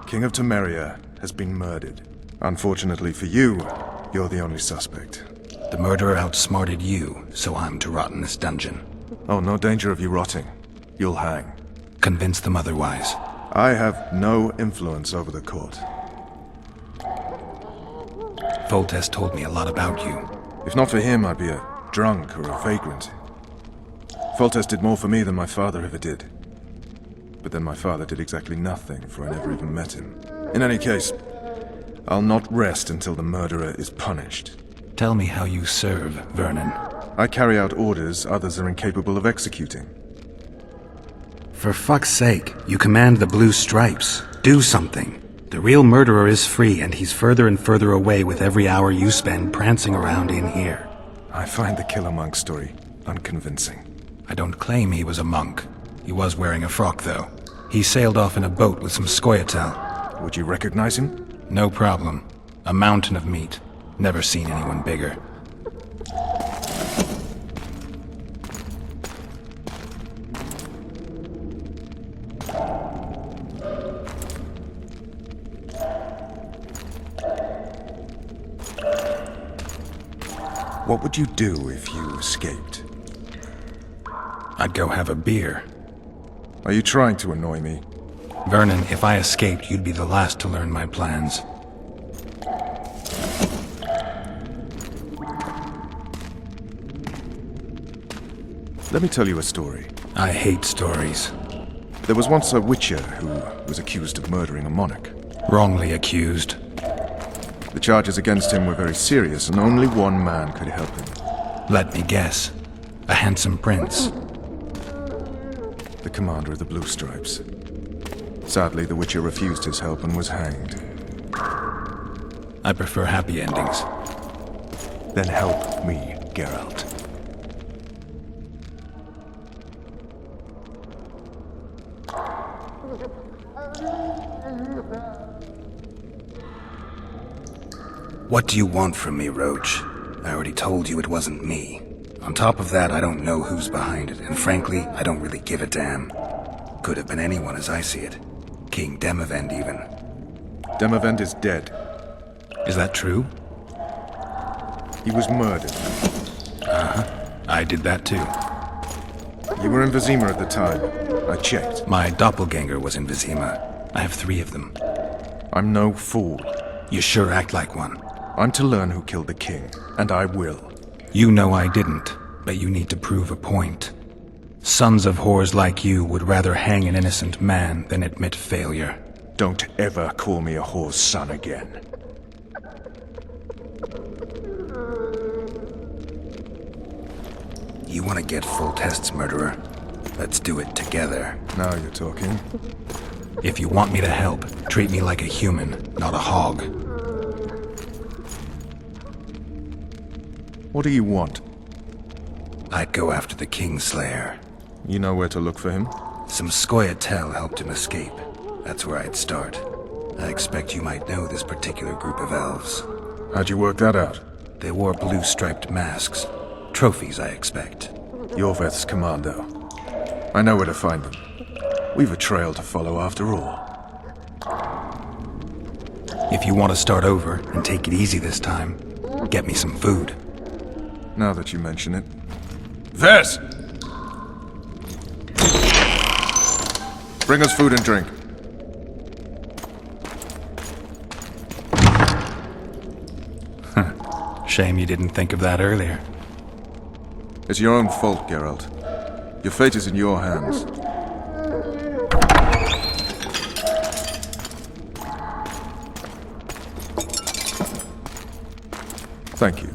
King of Temeria, has been murdered. Unfortunately for you, you're the only suspect. The murderer outsmarted you, so I'm to rot in this dungeon. Oh, no danger of you rotting. You'll hang. Convince them otherwise. I have no influence over the court. Foltest told me a lot about you. If not for him, I'd be a drunk or a vagrant. Foltest did more for me than my father ever did. But then my father did exactly nothing, for I never even met him. In any case, I'll not rest until the murderer is punished. Tell me how you serve, Vernon. I carry out orders others are incapable of executing. For fuck's sake, you command the Blue Stripes. Do something. The real murderer is free, and he's further and further away with every hour you spend prancing around in here. I find the Killer Monk story unconvincing. I don't claim he was a monk. He was wearing a frock, though. He sailed off in a boat with some Scoia'tael. Would you recognize him? No problem. A mountain of meat. Never seen anyone bigger. What would you do if you escaped? I'd go have a beer. Are you trying to annoy me? Vernon, if I escaped, you'd be the last to learn my plans. Let me tell you a story. I hate stories. There was once a Wicher who was accused of murdering a monarch. Wrongly accused. The charges against him were very serious, and only one man could help him. Let me guess. A handsome prince. The commander of the Blue Stripes. Sadly, the Wicher refused his help and was hanged. I prefer happy endings. Then help me, Geralt. What do you want from me, Roach? I already told you it wasn't me. On top of that, I don't know who's behind it, and frankly, I don't really give a damn. Could have been anyone as I see it. King Demavend, even. Demavend is dead. Is that true? He was murdered. Uh-huh. I did that too. You were in Vizima at the time. I checked. My doppelganger was in Vizima. I have 3 of them. I'm no fool. You sure act like one. I'm to learn who killed the king, and I will. You know I didn't, but you need to prove a point. Sons of whores like you would rather hang an innocent man than admit failure. Don't ever call me a whore's son again. You want to get Foltest's murderer? Let's do it together. Now you're talking. If you want me to help, treat me like a human, not a hog. What do you want? I'd go after the Kingslayer. You know where to look for him? Some Scoia'tael helped him escape. That's where I'd start. I expect you might know this particular group of elves. How'd you work that out? They wore blue-striped masks. Trophies, I expect. Yorveth's commando. I know where to find them. We've a trail to follow after all. If you want to start over and take it easy this time, get me some food. Now that you mention it. Vez! Bring us food and drink. Shame you didn't think of that earlier. It's your own fault, Geralt. Your fate is in your hands. Thank you.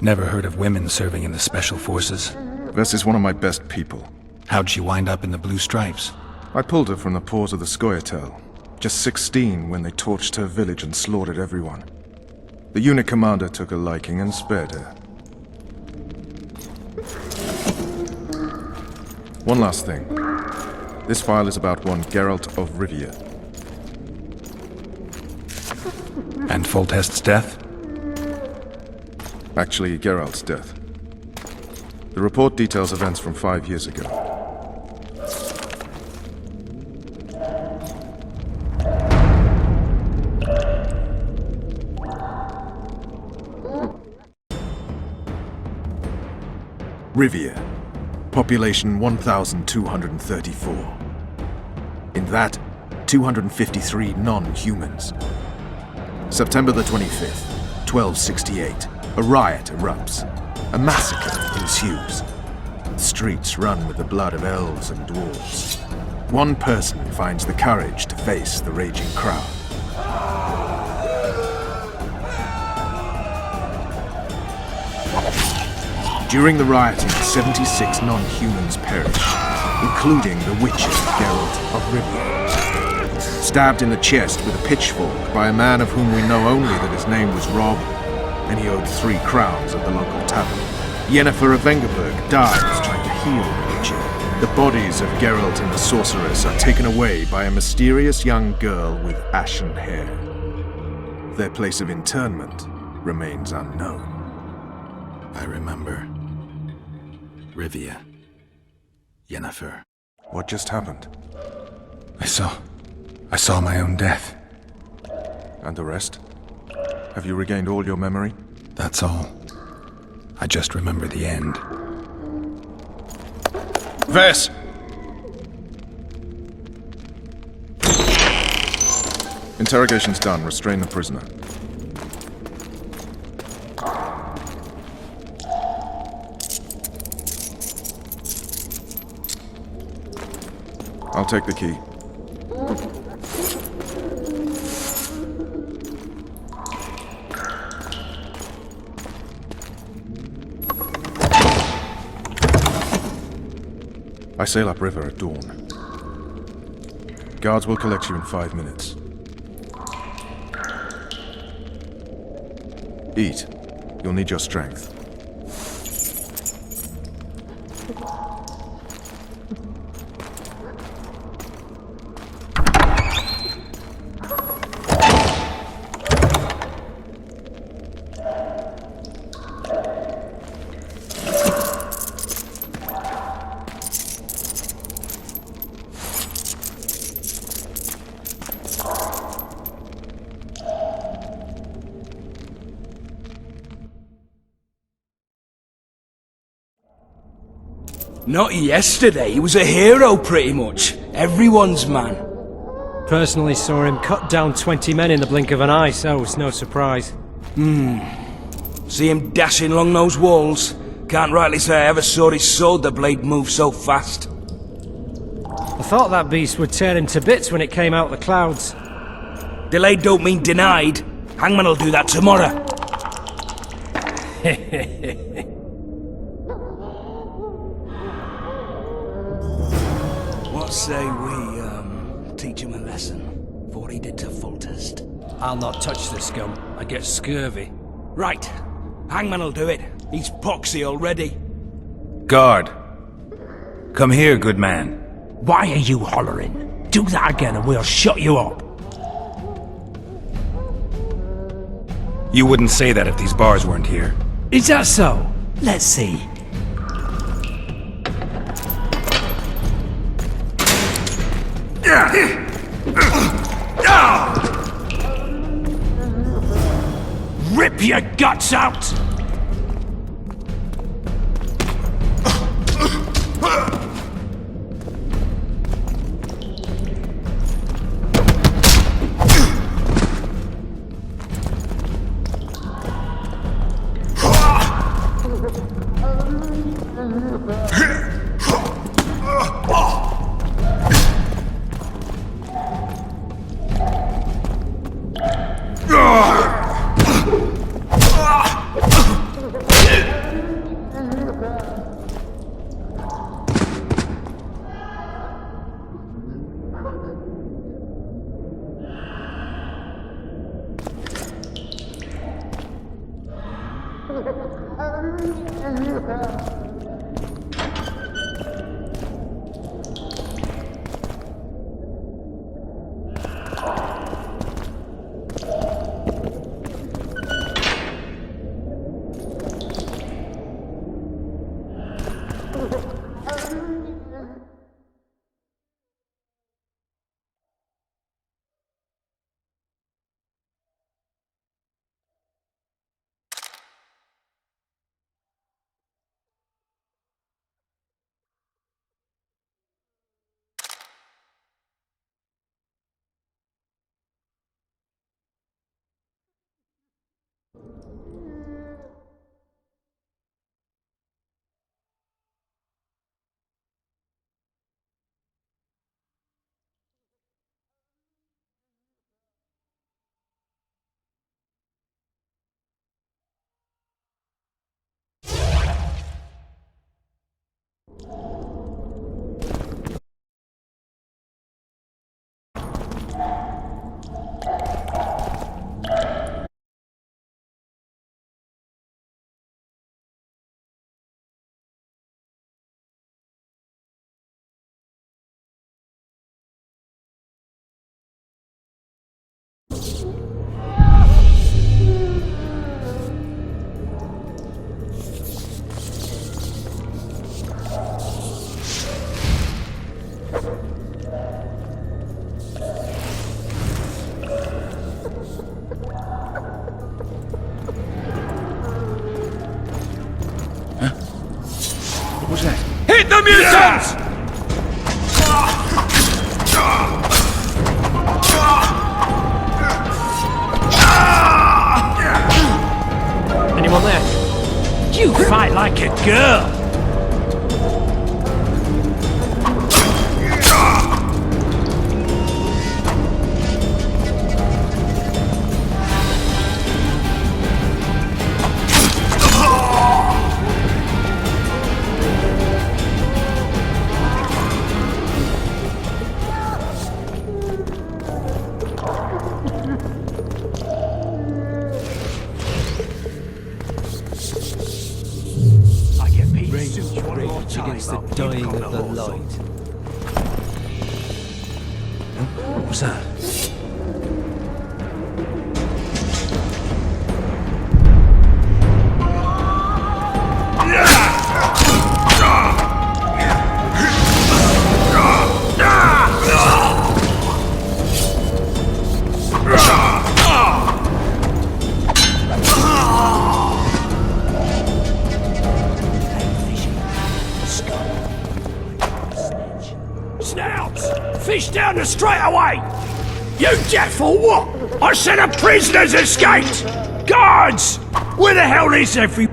Never heard of women serving in the Special Forces. Vess is one of my best people. How'd she wind up in the blue stripes? I pulled her from the paws of the Scoia'tael. Just 16 when they torched her village and slaughtered everyone. The unit commander took a liking and spared her. One last thing. This file is about one Geralt of Rivia. And Foltest's death? Actually, Geralt's death. The report details events from 5 years ago. Rivia. Population 1,234. In that, 253 non-humans. September the 25th, 1268. A riot erupts. A massacre ensues. The streets run with the blood of elves and dwarves. One person finds the courage to face the raging crowd. During the rioting, 76 non-humans perished, including the Wicher, Geralt of Rivia. Stabbed in the chest with a pitchfork by a man of whom we know only that his name was Rob, and he owed 3 crowns at the local tavern. Yennefer of Vengerberg dies trying to heal the Wicher. The bodies of Geralt and the sorceress are taken away by a mysterious young girl with ashen hair. Their place of interment remains unknown. I remember. Rivia. Yennefer. What just happened? I saw my own death. And the rest? Have you regained all your memory? That's all. I just remember the end. Vess! Interrogation's done. Restrain the prisoner. I'll take the key. I sail upriver at dawn. Guards will collect you in 5 minutes. Eat. You'll need your strength. Not yesterday, he was a hero pretty much. Everyone's man. Personally saw him cut down 20 men in the blink of an eye, so it's no surprise. See him dashing along those walls? Can't rightly say I ever saw his sword the blade move so fast. I thought that beast would tear him to bits when it came out the clouds. Delayed don't mean denied. Hangman'll do that tomorrow. What say we, teach him a lesson for what he did to Foltest? I'll not touch the scum. I get scurvy. Right. Hangman'll do it. He's poxy already. Guard! Come here, good man. Why are you hollering? Do that again and we'll shut you up. You wouldn't say that if these bars weren't here. Is that so? Let's see. Rip your guts out! What's that? Hit the mutants! Anyone there? You fight like a girl! Against the dying of the light. What was that? Fish down the straight away! You deaf or what? I said a prisoner's escaped! Guards! Where the hell is every...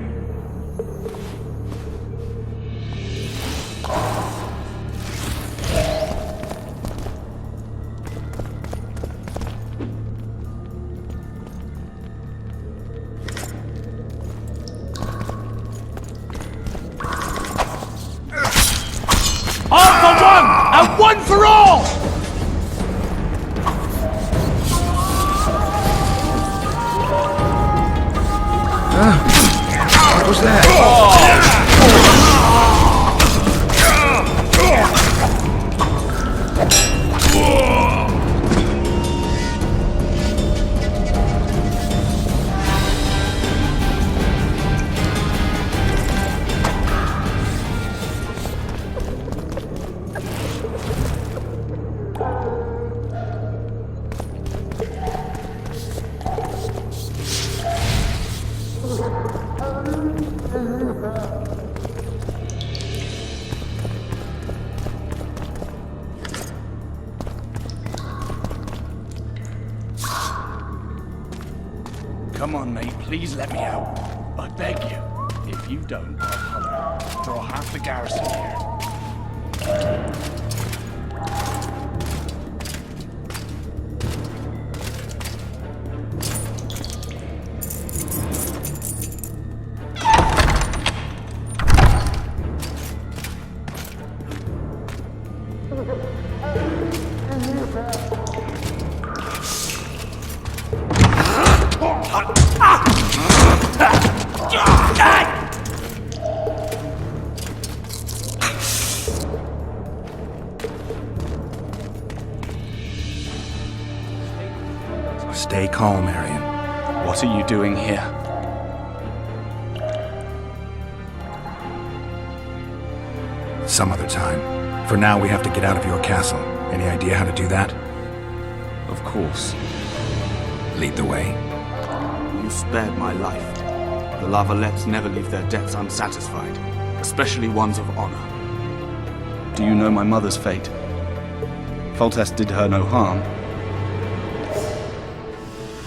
All for one, and one for all! What was that? Come on, mate, please let me out. I beg you. If you don't, I'll holler. Draw half the garrison here. Stay calm, Arian. What are you doing here? Some other time. For now, we have to get out of your castle. Any idea how to do that? Of course. Lead the way. You spared my life. The Lavalettes never leave their debts unsatisfied, especially ones of honor. Do you know my mother's fate? Foltest did her no harm.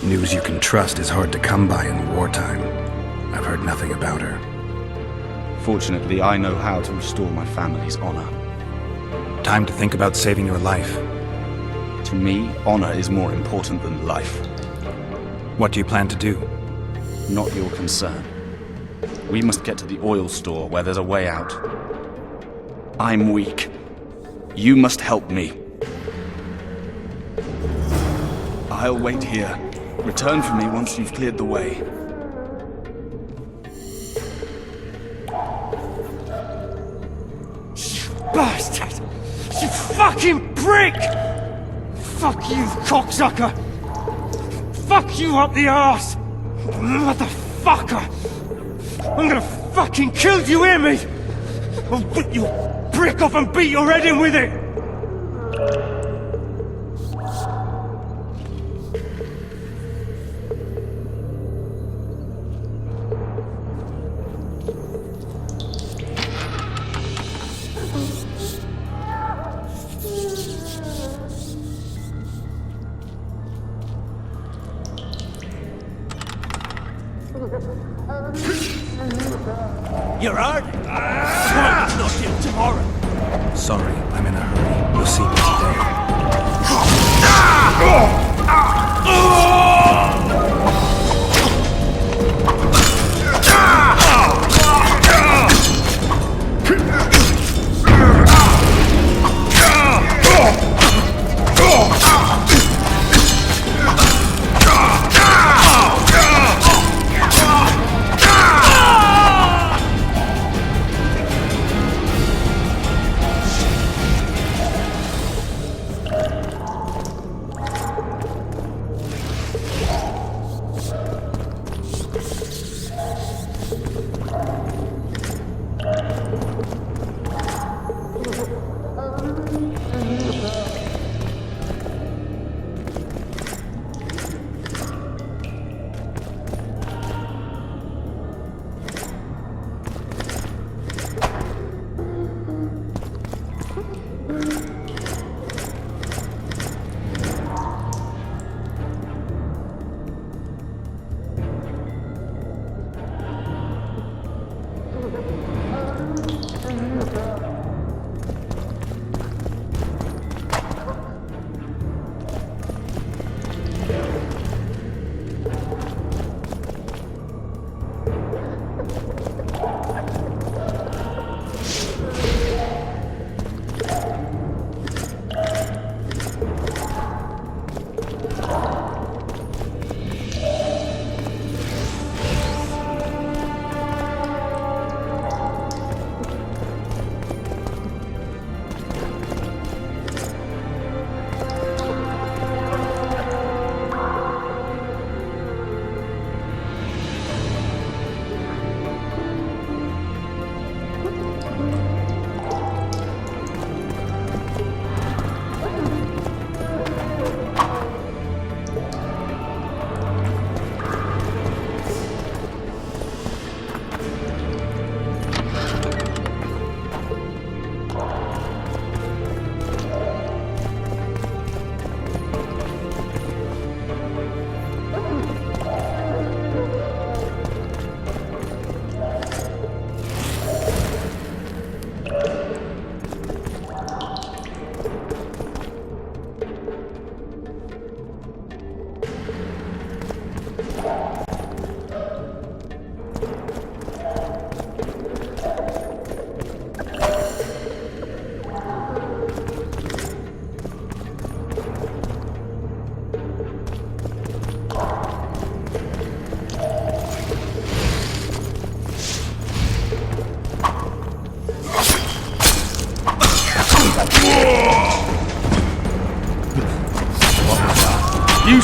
News you can trust is hard to come by in wartime. I've heard nothing about her. Fortunately, I know how to restore my family's honor. Time to think about saving your life. To me, honor is more important than life. What do you plan to do? Not your concern. We must get to the oil store where there's a way out. I'm weak. You must help me. I'll wait here. Return for me once you've cleared the way. Bastard! You fucking prick! Fuck you, cocksucker! Fuck you up the arse! Motherfucker! I'm gonna fucking kill you, hear me? I'll rip your brick off and beat your head in with it! You're hurt? Not till tomorrow. Sorry, I'm in a hurry. You'll see me today.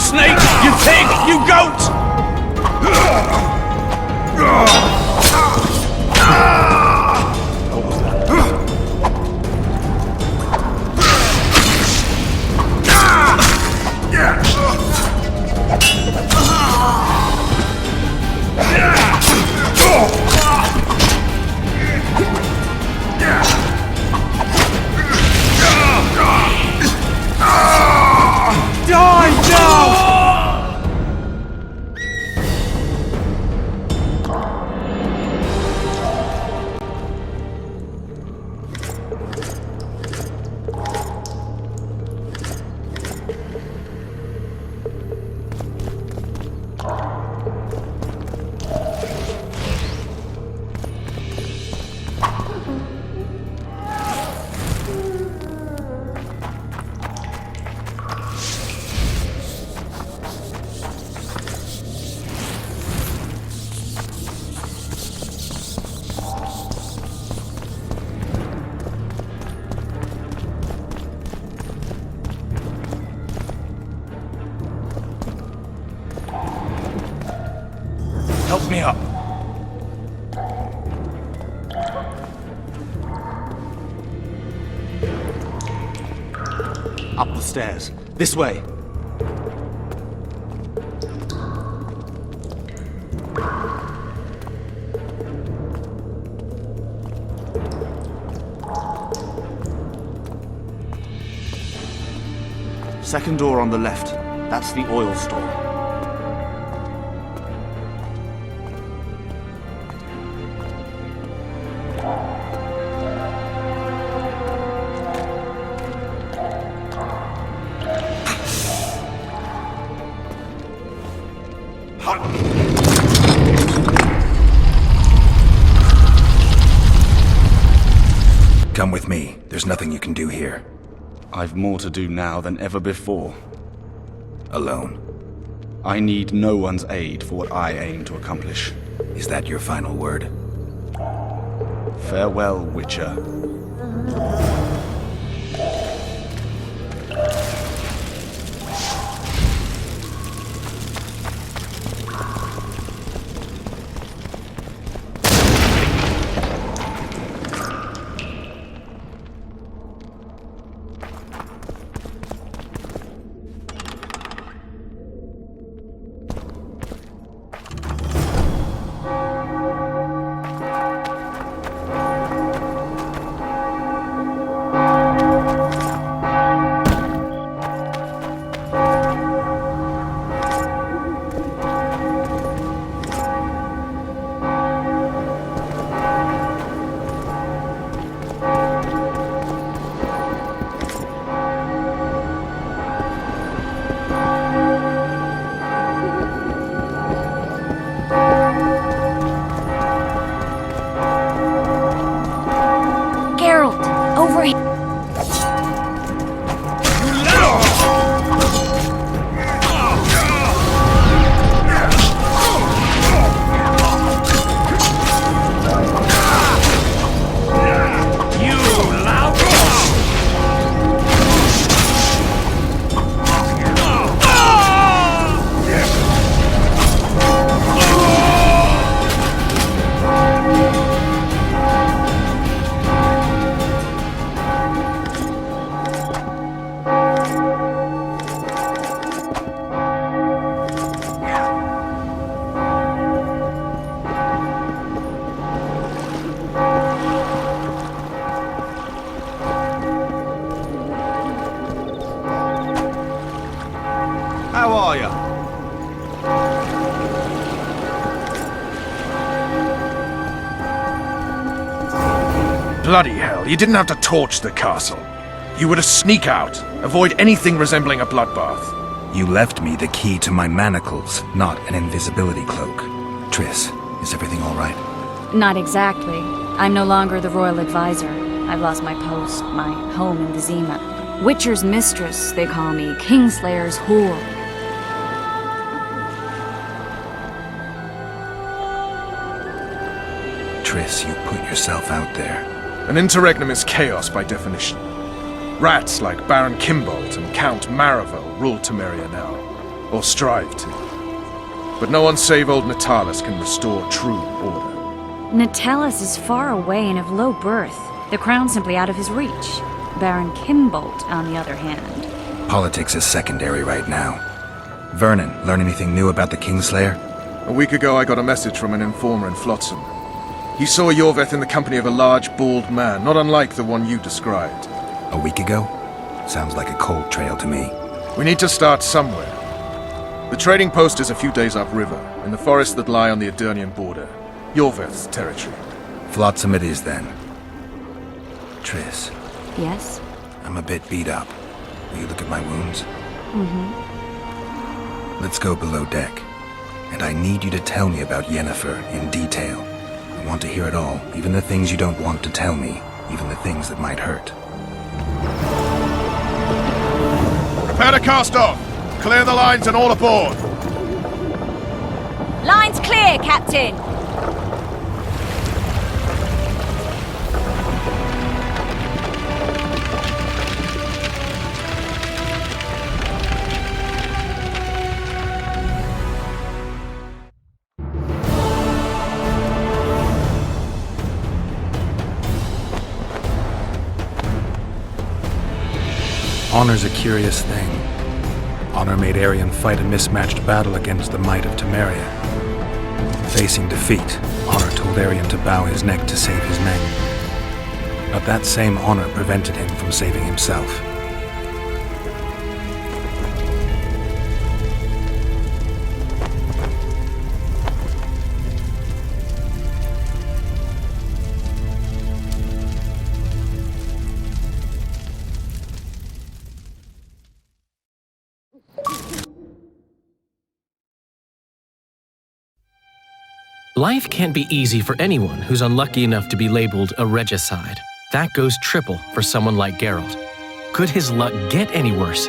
snake! You pig! You goat! Help me up. Up the stairs. This way. Second door on the left. That's the oil store. Come with me. There's nothing you can do here. I've more to do now than ever before. Alone. I need no one's aid for what I aim to accomplish. Is that your final word? Farewell, Wicher. How are you? Bloody hell, you didn't have to torch the castle. You were to sneak out, avoid anything resembling a bloodbath. You left me the key to my manacles, not an invisibility cloak. Triss, is everything all right? Not exactly. I'm no longer the royal advisor. I've lost my post, my home in Vizima. Wicher's mistress, they call me. Kingslayer's whore. Triss, you put yourself out there. An interregnum is chaos by definition. Rats like Baron Kimbolt and Count Maravel rule Temeria now. or strive to. But no one save old Natalis can restore true order. Natalis is far away and of low birth. The crown's simply out of his reach. Baron Kimbolt, on the other hand. Politics is secondary right now. Vernon, learn anything new about the Kingslayer? A week ago I got a message from an informer in Flotsam. He saw Yorveth in the company of a large, bald man, not unlike the one you described. A week ago? Sounds like a cold trail to me. We need to start somewhere. The trading post is a few days upriver, in the forests that lie on the Aedirnian border. Yorveth's territory. Flotsam it is, then. Triss. Yes? I'm a bit beat up. Will you look at my wounds? Mm-hmm. Let's go below deck. And I need you to tell me about Yennefer in detail. I want to hear it all, even the things you don't want to tell me, even the things that might hurt. Prepare to cast off! Clear the lines and all aboard! Line's clear, Captain! Honor's a curious thing. Honor made Arion fight a mismatched battle against the might of Temeria. Facing defeat, Honor told Arion to bow his neck to save his men. But that same honor prevented him from saving himself. Life can't be easy for anyone who's unlucky enough to be labeled a regicide. That goes triple for someone like Geralt. Could his luck get any worse?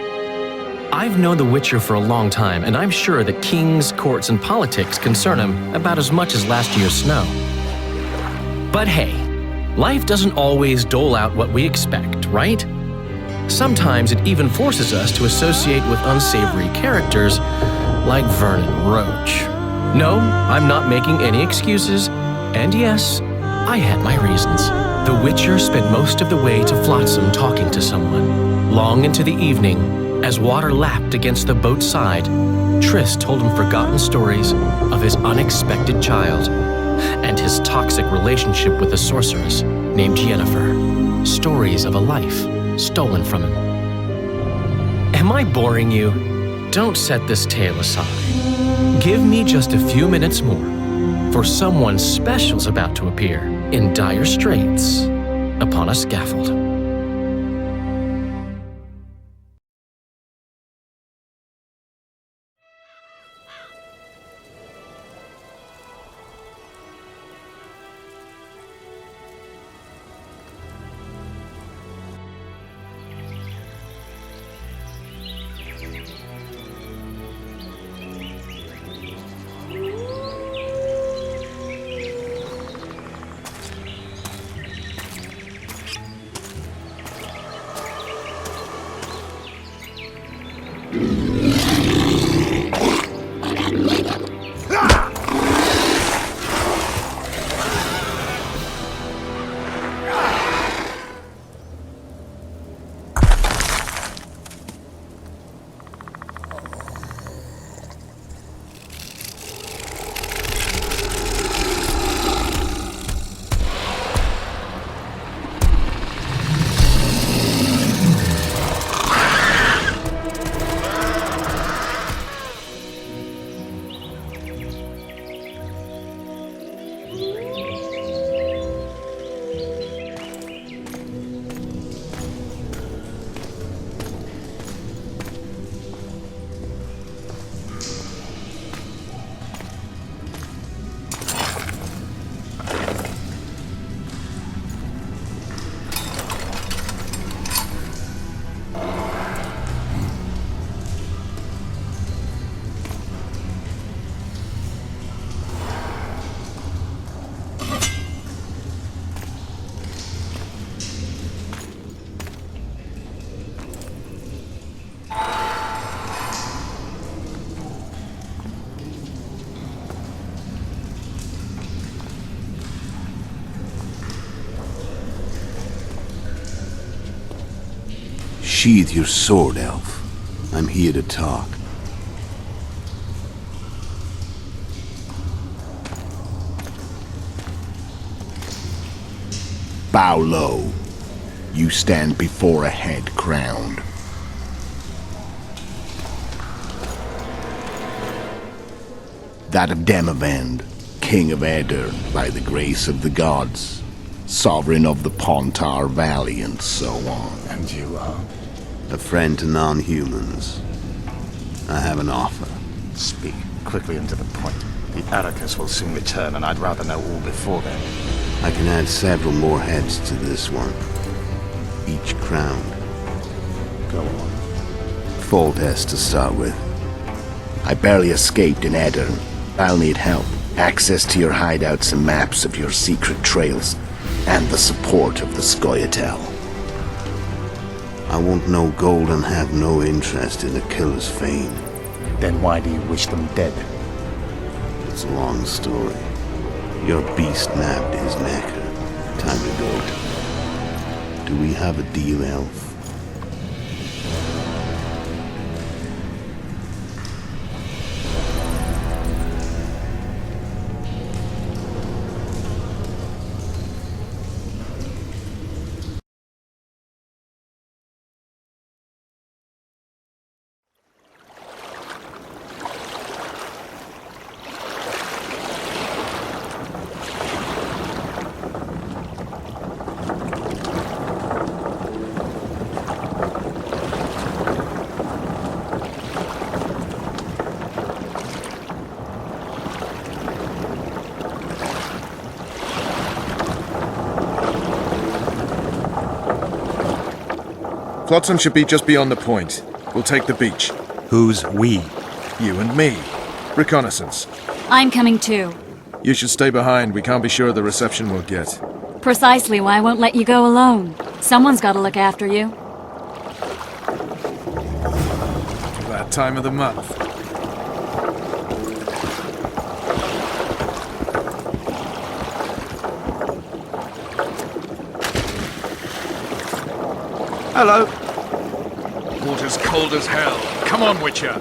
I've known the Wicher for a long time, and I'm sure that kings, courts, and politics concern him about as much as last year's snow. But hey, life doesn't always dole out what we expect, right? Sometimes it even forces us to associate with unsavory characters like Vernon Roach. No, I'm not making any excuses, and yes, I had my reasons. The Wicher spent most of the way to Flotsam talking to someone. Long into the evening, as water lapped against the boat's side, Triss told him forgotten stories of his unexpected child and his toxic relationship with a sorceress named Yennefer. Stories of a life stolen from him. Am I boring you? Don't set this tale aside. Give me just a few minutes more, for someone special's about to appear in dire straits upon a scaffold. Sheathe your sword, elf. I'm here to talk. Bow low. You stand before a head crowned. That of Demavend, King of Eder, by the grace of the gods, sovereign of the Pontar Valley, and so on. And you are? A friend to non-humans. I have an offer. Speak quickly and to the point. The Arrakis will soon return, and I'd rather know all before then. I can add several more heads to this one. Each crowned. Go on. Foltest to start with. I barely escaped in Edirn. I'll need help. Access to your hideouts and maps of your secret trails, and the support of the Scoia'tael. I want no gold and have no interest in the killer's fame. Then why do you wish them dead? It's a long story. Your beast nabbed his necker. Time to go. Do we have a deal, elf? Flotsam should be just beyond the point. We'll take the beach. Who's we? You and me. Reconnaissance. I'm coming too. You should stay behind. We can't be sure of the reception we'll get. Precisely why I won't let you go alone. Someone's got to look after you. That time of the month. Hello. Water's cold as hell. Come on, Wicher.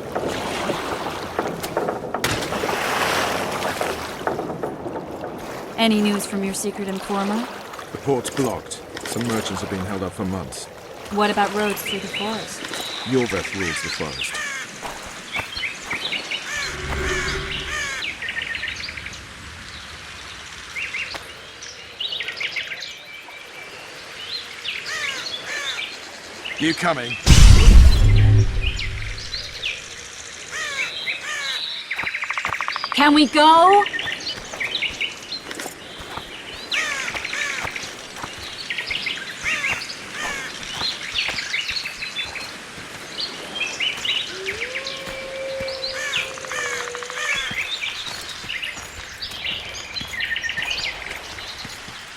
Any news from your secret informer? The port's blocked. Some merchants have been held up for months. What about roads through the forest? Yorveth rules the forest. You coming? Can we go?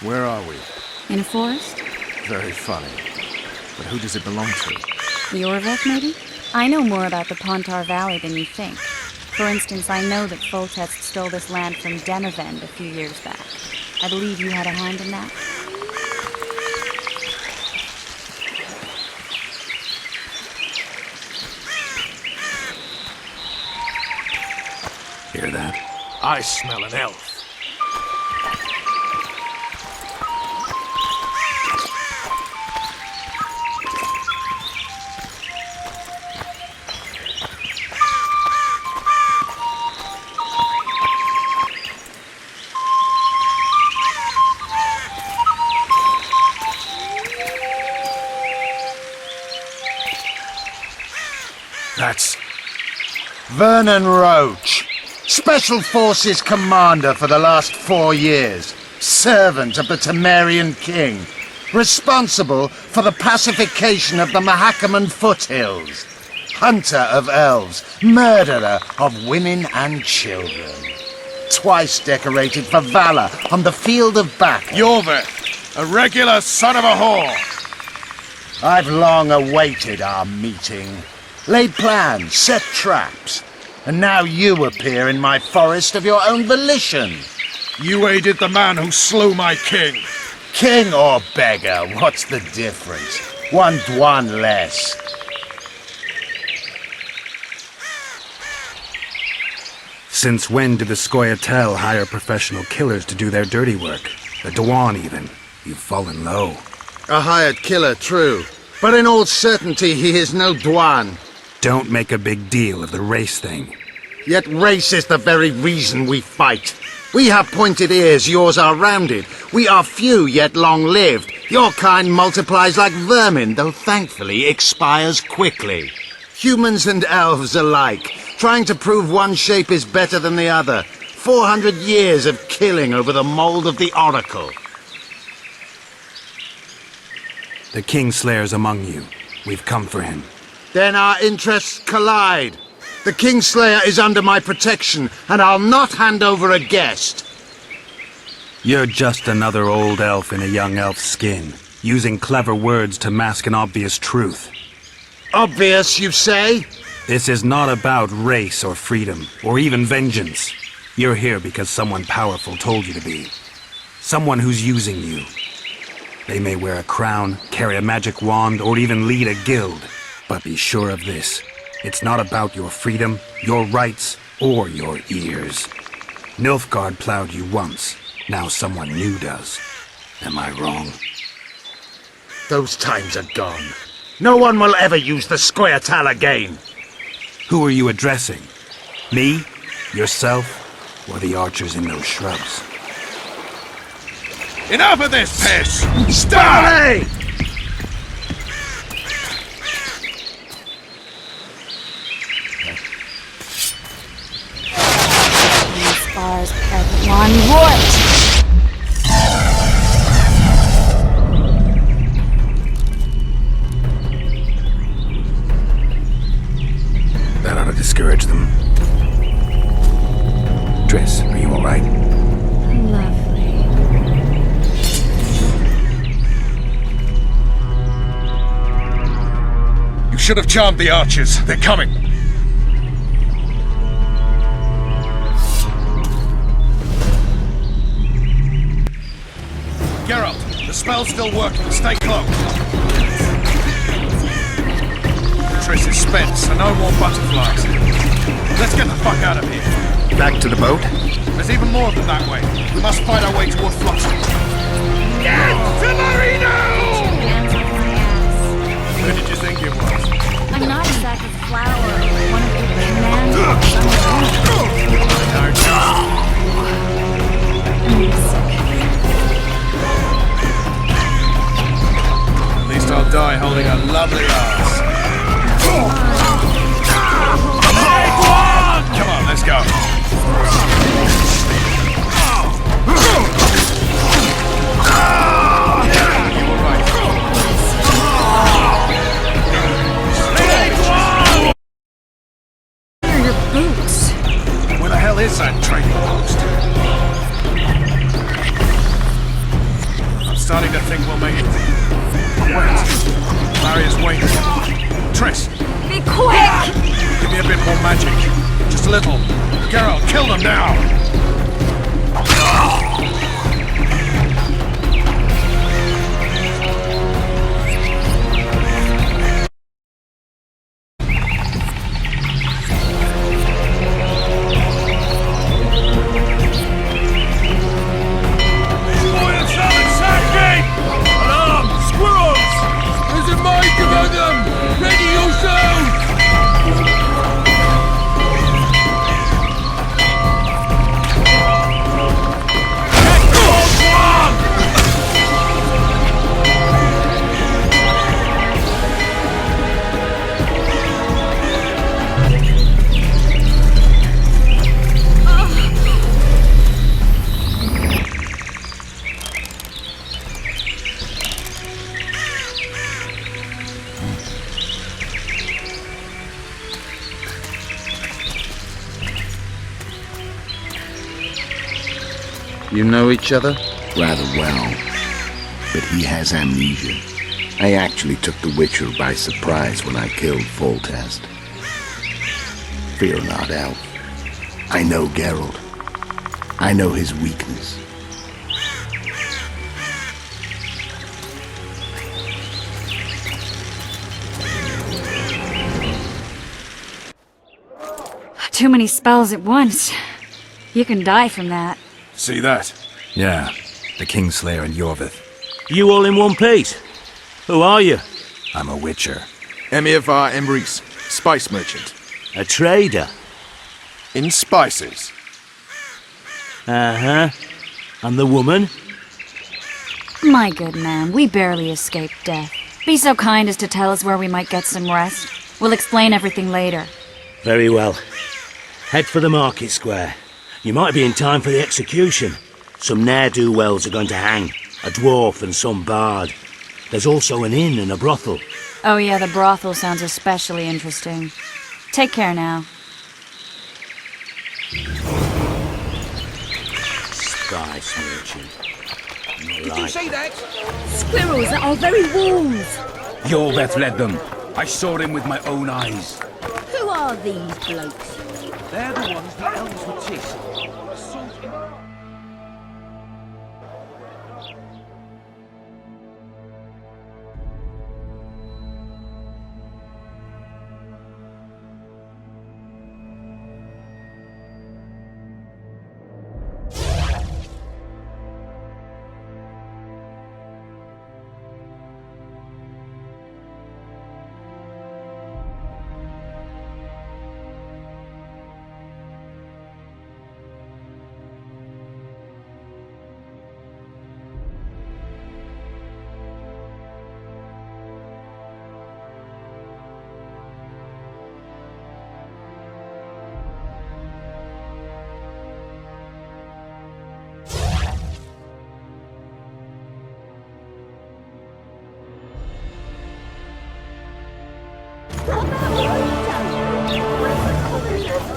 Where are we? In a forest? Very funny. But who does it belong to? Yorveth, maybe? I know more about the Pontar Valley than you think. For instance, I know that Foltest stole this land from Demavend a few years back. I believe you had a hand in that. Hear that? I smell an elf. That's... Vernon Roach, Special Forces Commander for the last 4 years, servant of the Temerian King, responsible for the pacification of the Mahakaman foothills, hunter of elves, murderer of women and children, twice decorated for valor on the field of battle. Yorveth, a regular son of a whore! I've long awaited our meeting. Laid plans, set traps, and now you appear in my forest of your own volition. You aided the man who slew my king. King or beggar, what's the difference? One Dwan less. Since when did the Scoia'tael hire professional killers to do their dirty work? The Dwan, even. You've fallen low. A hired killer, true. But in all certainty, he is no Dwan. Don't make a big deal of the race thing. Yet race is the very reason we fight. We have pointed ears, yours are rounded. We are few, yet long-lived. Your kind multiplies like vermin, though thankfully expires quickly. Humans and elves alike, trying to prove one shape is better than the other. 400 years of killing over the mold of the Oracle. The Kingslayer's among you. We've come for him. Then our interests collide. The Kingslayer is under my protection, and I'll not hand over a guest. You're just another old elf in a young elf's skin, using clever words to mask an obvious truth. Obvious, you say? This is not about race or freedom, or even vengeance. You're here because someone powerful told you to be. Someone who's using you. They may wear a crown, carry a magic wand, or even lead a guild. But be sure of this. It's not about your freedom, your rights, or your ears. Nilfgaard plowed you once. Now someone new does. Am I wrong? Those times are gone. No one will ever use the Scoia'tael again. Who are you addressing? Me? Yourself? Or the archers in those shrubs? Enough of this piss! Stay! Spars present one voice. That ought to discourage them. Triss, are you all right? Lovely. You should have charmed the archers. They're coming. Geralt, the spell's still working. Stay close. Triss is spent, so no more butterflies. Let's get the fuck out of here. Back to the boat? There's even more of them that way. We must fight our way toward Flotsam. Get to Marino! Who did you think it was? I'm not a sack of flour. One of the commands At least I'll die holding a lovely ass. Come on, let's go. You were right. your boots. Where the hell is that trading post? I'm starting to think we'll make it. Wait. Barrier's waiting. Triss! Be quick! Give me a bit more magic. Just a little. Geralt, kill them now! You know each other? Rather well. But he has amnesia. I actually took the Wicher by surprise when I killed Foltest. Fear not, Elf. I know Geralt. I know his weakness. too many spells at once. You can die from that. See that? Yeah, the Kingslayer and Yorvith. You all in one piece? Who are you? I'm a Wicher. Emir var Emrys, spice merchant. A trader? In spices. Uh-huh. And the woman? My good man, we barely escaped death. Be so kind as to tell us where we might get some rest. We'll explain everything later. Very well. Head for the market square. You might be in time for the execution. Some ne'er-do-wells are going to hang. A dwarf and some bard. There's also an inn and a brothel. Oh yeah, the brothel sounds especially interesting. Take care now. Spice merchant. Did you say that? Squirrels at our very walls! Yorveth led them. I saw him with my own eyes. Who are these blokes? They're the ones the elves were chasing.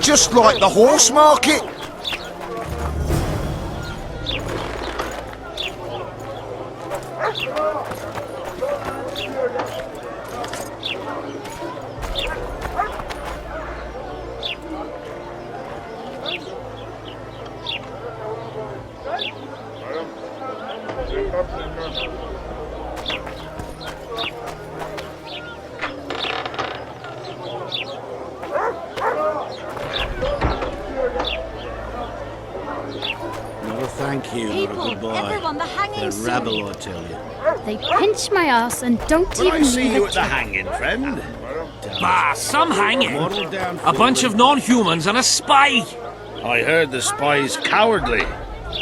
Just like the horse market. Thank you, People, not a good boy. everyone, the hanging's The rabble, I tell you. They pinch my ass and don't Will even I see leave you a at the trace. hanging, friend? Bah, some hanging. A bunch of non-humans and a spy. I heard the spy's cowardly.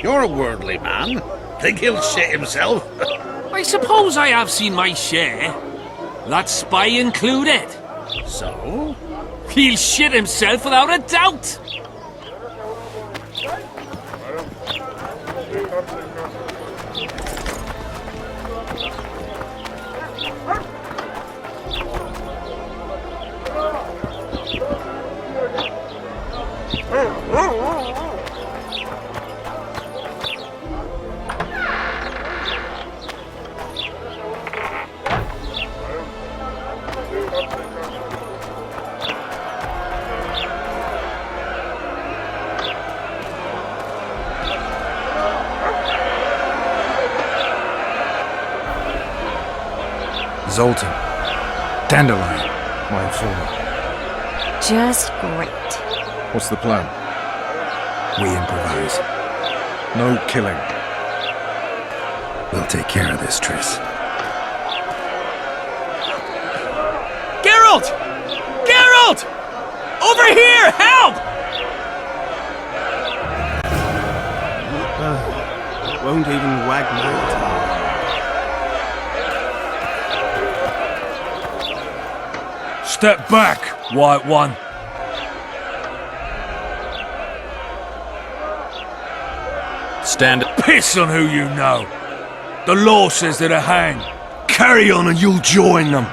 You're a worldly man. Think he'll shit himself? I suppose I have seen my share. That spy included. So? He'll shit himself without a doubt. Zoltan. Dandelion. My informer. Just great. What's the plan? We improvise. No killing. We'll take care of this, Triss. Geralt! Geralt! Over here! Help! Won't even wag my tail. Step back, White One. Stand. Piss on who you know. The law says they're to hang. Carry on and you'll join them.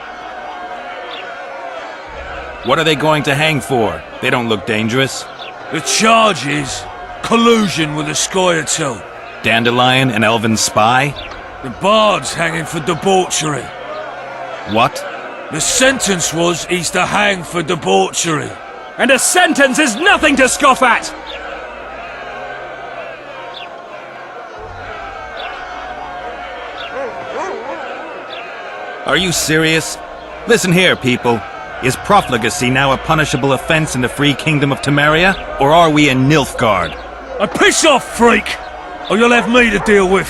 What are they going to hang for? They don't look dangerous. The charge is collusion with a Scoia'tael. Dandelion, an elven spy? The bard's hanging for debauchery. What? The sentence was he's to hang for debauchery. And a sentence is nothing to scoff at! Are you serious? Listen here, people. Is profligacy now a punishable offense in the free kingdom of Temeria, or are we in Nilfgaard? Piss off, freak! Or you'll have me to deal with.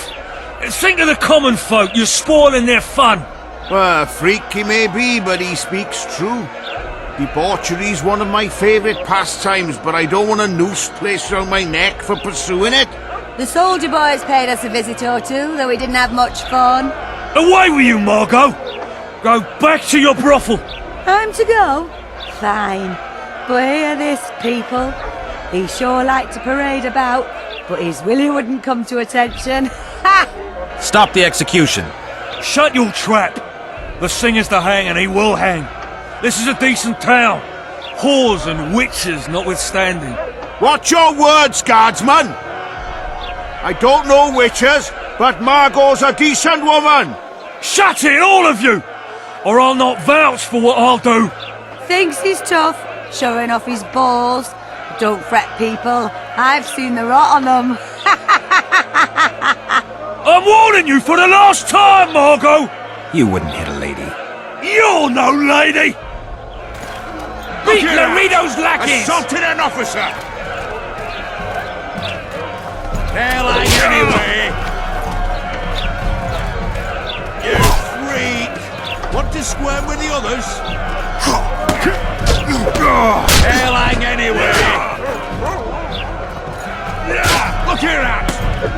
Think of the common folk, you're spoiling their fun. Well, freak he may be, but he speaks true. Debauchery's one of my favourite pastimes, but I don't want a noose placed around my neck for pursuing it. The soldier boys paid us a visit or two, though we didn't have much fun. Away with you, Margot! Go back to your brothel! Time to go? Fine. But hear this, people. He sure liked to parade about, but his Willie wouldn't come to attention. Ha! Stop the execution. Shut your trap! The singer's to hang and he will hang. This is a decent town. Whores and witches notwithstanding. Watch your words, guardsman! I don't know witches, but Margot's a decent woman! Shut it, all of you! Or I'll not vouch for what I'll do. Thinks he's tough, showing off his balls. Don't fret, people. I've seen the rot on them. I'm warning you for the last time, Margot! You wouldn't hit a lady. You're no lady! Beat Laredo's lackeys! Assaulted an officer! They're like anyway! You freak! Want to squirm with the others? They're like anyway! Look here, at!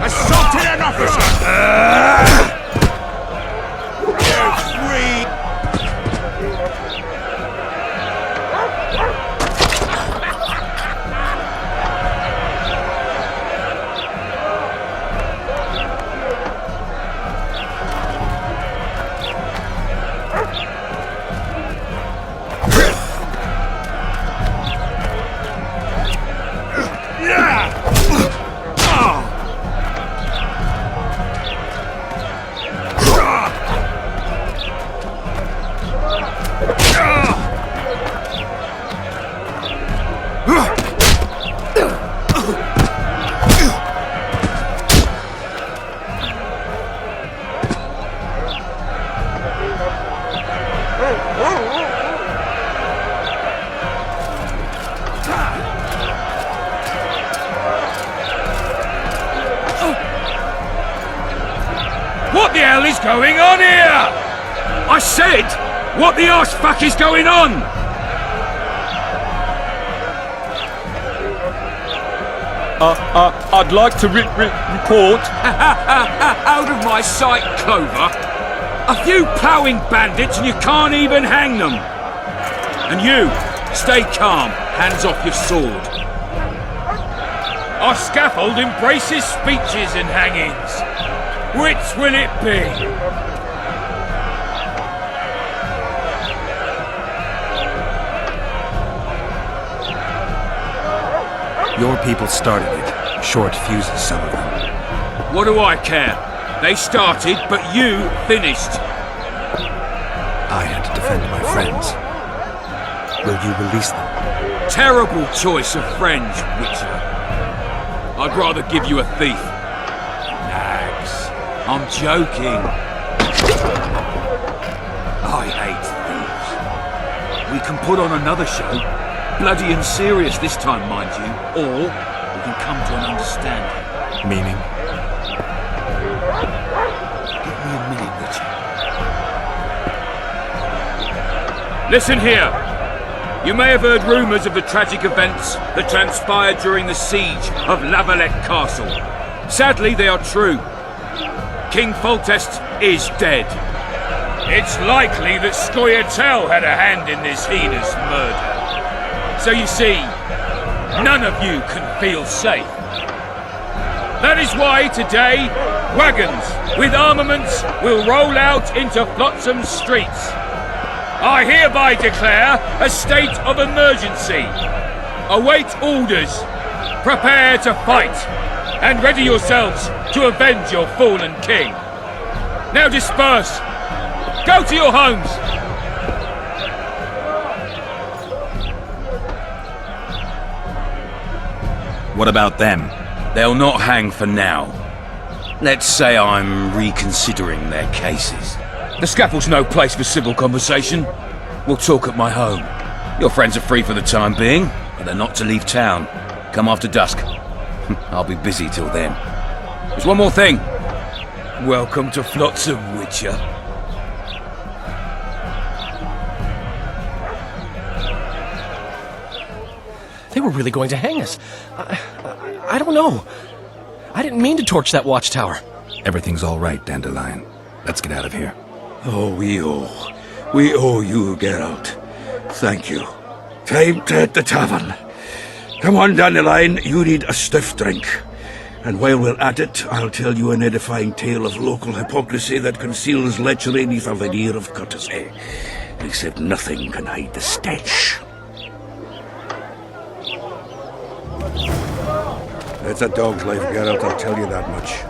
Assaulted an officer! You freak! What the hell is going on here? I said, what the arse fuck is going on? I'd like to report. Out of my sight, Clover. A few ploughing bandits and you can't even hang them. And you, stay calm, hands off your sword. Our scaffold embraces speeches and hangings. Which will it be? Your people started it. Short fuses, some of them. What do I care? They started, but you finished. I had to defend my friends. Will you release them? Terrible choice of friends, Wicher. I'd rather give you a thief. Nags. I'm joking. I hate thieves. We can put on another show. Bloody and serious this time, mind you. Or we can come to an understanding. Meaning? Give me a minute, Wicher. Listen here. You may have heard rumours of the tragic events that transpired during the siege of Lavalette Castle. Sadly, they are true. King Foltest is dead. It's likely that Scoia'tael had a hand in this heinous murder. So you see, none of you can feel safe. That is why today, wagons with armaments will roll out into Flotsam streets. I hereby declare a state of emergency. Await orders. Prepare to fight. And ready yourselves to avenge your fallen king. Now disperse. Go to your homes. What about them? They'll not hang for now. Let's say I'm reconsidering their cases. The scaffold's no place for civil conversation. We'll talk at my home. Your friends are free for the time being, but they're not to leave town. Come after dusk. I'll be busy till then. There's one more thing. Welcome to Flotsam, Wicher. They were really going to hang us. I don't know. I didn't mean to torch that watchtower. Everything's all right, Dandelion. Let's get out of here. Oh, we owe you, Geralt. Thank you. Time to hit the tavern. Come on, Dandelion, you need a stiff drink. And while we're at it, I'll tell you an edifying tale of local hypocrisy that conceals lechery neath a veneer of courtesy. Except nothing can hide the stench. It's a dog's life, Geralt, I'll tell you that much.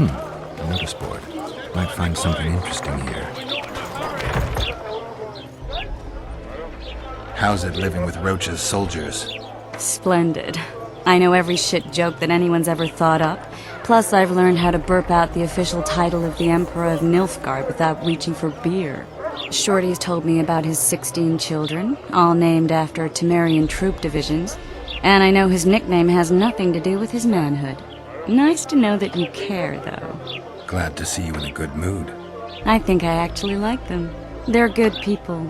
A notice board. Might find something interesting here. How's it living with Roach's soldiers? Splendid. I know every shit joke that anyone's ever thought up. Plus, I've learned how to burp out the official title of the Emperor of Nilfgaard without reaching for beer. Shorty's told me about his 16 children, all named after Temerian troop divisions, and I know his nickname has nothing to do with his manhood. Nice to know that you care, though. Glad to see you in a good mood. I think I actually like them. They're good people.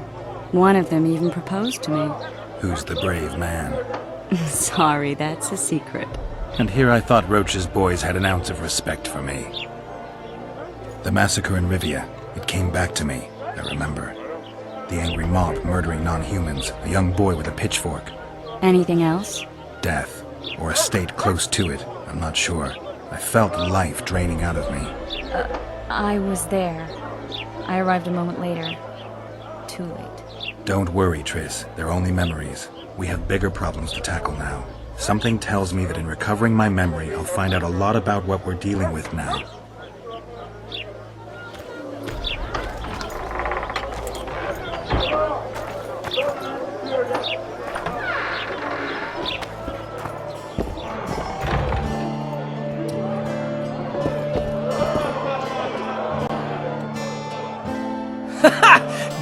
One of them even proposed to me. Who's the brave man? Sorry, that's a secret. And here I thought Roach's boys had an ounce of respect for me. The massacre in Rivia, it came back to me, I remember. The angry mob murdering non-humans, a young boy with a pitchfork. Anything else? Death, or a state close to it, I'm not sure. I felt life draining out of me. I was there. I arrived a moment later. Too late. Don't worry, Triss. They're only memories. We have bigger problems to tackle now. Something tells me that in recovering my memory, I'll find out a lot about what we're dealing with now.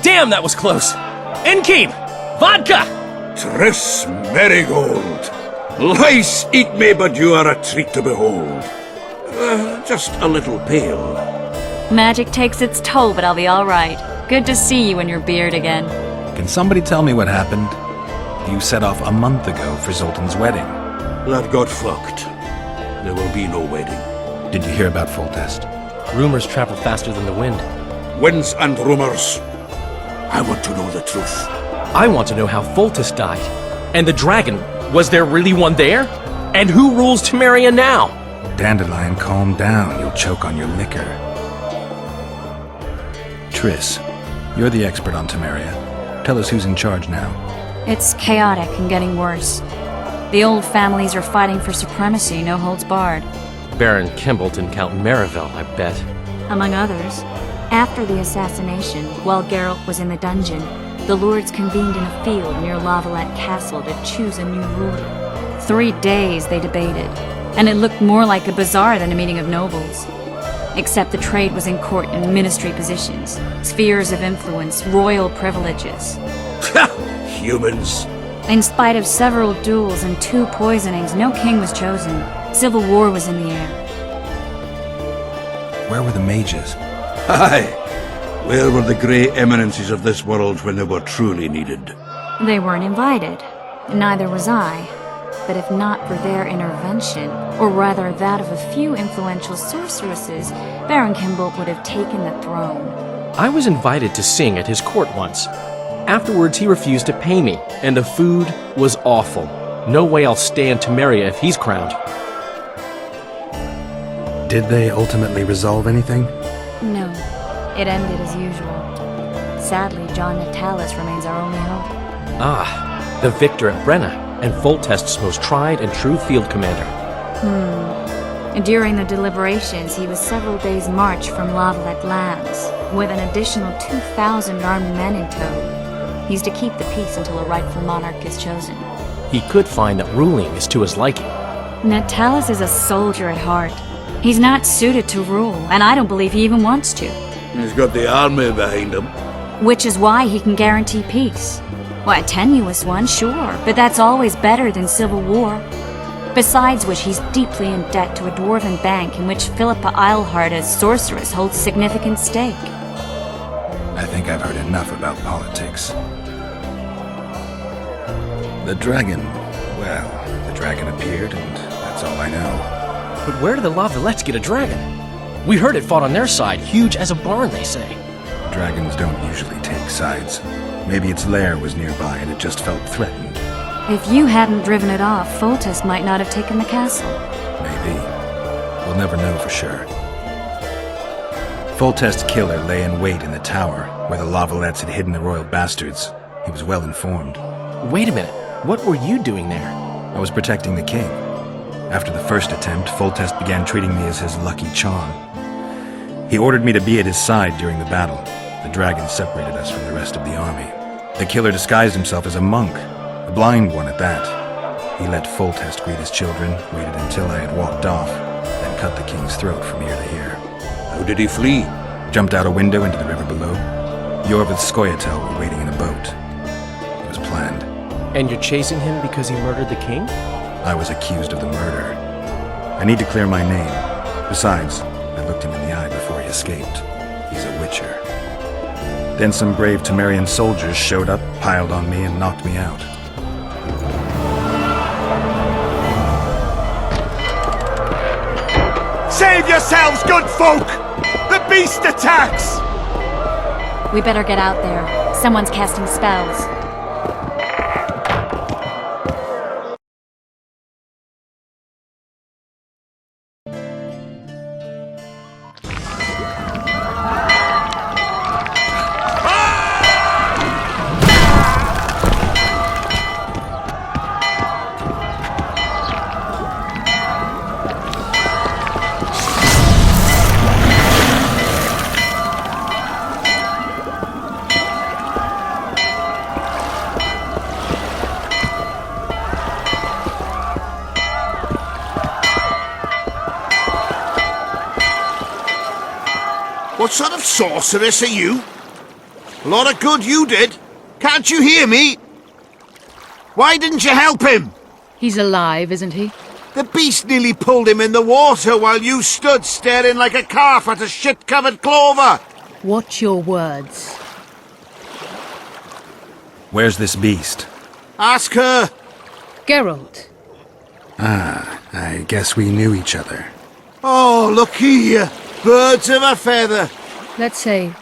Damn, that was close! Innkeep! Vodka! Triss Marigold. Lice eat me, but you are a treat to behold. Just a little pale. Magic takes its toll, but I'll be all right. Good to see you in your beard again. Can somebody tell me what happened? You set off a month ago for Zoltan's wedding. That got fucked. There will be no wedding. Did you hear about Foltest? Rumors travel faster than the wind. Winds and rumors. I want to know the truth. I want to know how Foltest died. And the dragon, was there really one there? And who rules Temeria now? Dandelion, calm down. You'll choke on your liquor. Triss, you're the expert on Temeria. Tell us who's in charge now. It's chaotic and getting worse. The old families are fighting for supremacy, no holds barred. Baron Kimbolt and Count Marivel, I bet. Among others. After the assassination, while Geralt was in the dungeon, the lords convened in a field near Lavalette Castle to choose a new ruler. 3 days they debated, and it looked more like a bazaar than a meeting of nobles. Except the trade was in court and ministry positions, spheres of influence, royal privileges. Humans. In spite of several duels and 2 poisonings, no king was chosen. Civil war was in the air. Where were the mages? Aye. Where were the grey eminences of this world when they were truly needed? They weren't invited. Neither was I. But if not for their intervention, or rather that of a few influential sorceresses, Baron Kimbolt would have taken the throne. I was invited to sing at his court once. Afterwards, he refused to pay me, and the food was awful. No way I'll stay in Temeria if he's crowned. Did they ultimately resolve anything? No. It ended as usual. Sadly, John Natalis remains our only hope. Ah, the victor at Brenna, and Foltest's most tried and true field commander. During the deliberations, he was several days' march from Lavalette lands, with an additional 2,000 armed men in tow. He's to keep the peace until a rightful monarch is chosen. He could find that ruling is to his liking. Natalis is a soldier at heart. He's not suited to rule, and I don't believe he even wants to. He's got the army behind him. Which is why he can guarantee peace. Well, a tenuous one, sure, but that's always better than civil war. Besides which, he's deeply in debt to a dwarven bank in which Philippa Eilhart, as sorceress, holds significant stake. I think I've heard enough about politics. The dragon... well, the dragon appeared, and that's all I know. But where did the Lavalettes get a dragon? We heard it fought on their side, huge as a barn, they say. Dragons don't usually take sides. Maybe its lair was nearby and it just felt threatened. If you hadn't driven it off, Foltest might not have taken the castle. Maybe. We'll never know for sure. Foltest's killer lay in wait in the tower, where the Lavalettes had hidden the royal bastards. He was well informed. Wait a minute. What were you doing there? I was protecting the king. After the first attempt, Foltest began treating me as his lucky charm. He ordered me to be at his side during the battle. The dragon separated us from the rest of the army. The killer disguised himself as a monk, a blind one at that. He let Foltest greet his children, waited until I had walked off, then cut the king's throat from ear to ear. How did he flee? Jumped out a window into the river below. Yor with Skoyatel were waiting in a boat. It was planned. And you're chasing him because he murdered the king? I was accused of the murder. I need to clear my name. Besides, I looked him in the eye before he escaped. He's a Wicher. Then some brave Temerian soldiers showed up, piled on me, and knocked me out. Save yourselves, good folk! The beast attacks! We better get out there. Someone's casting spells. What sort of sorceress are you? A lot of good you did. Can't you hear me? Why didn't you help him? He's alive, isn't he? The beast nearly pulled him in the water while you stood staring like a calf at a shit-covered clover. Watch your words. Where's this beast? Ask her. Geralt. Ah, I guess we knew each other. Oh, look here. Birds of a feather. Let's say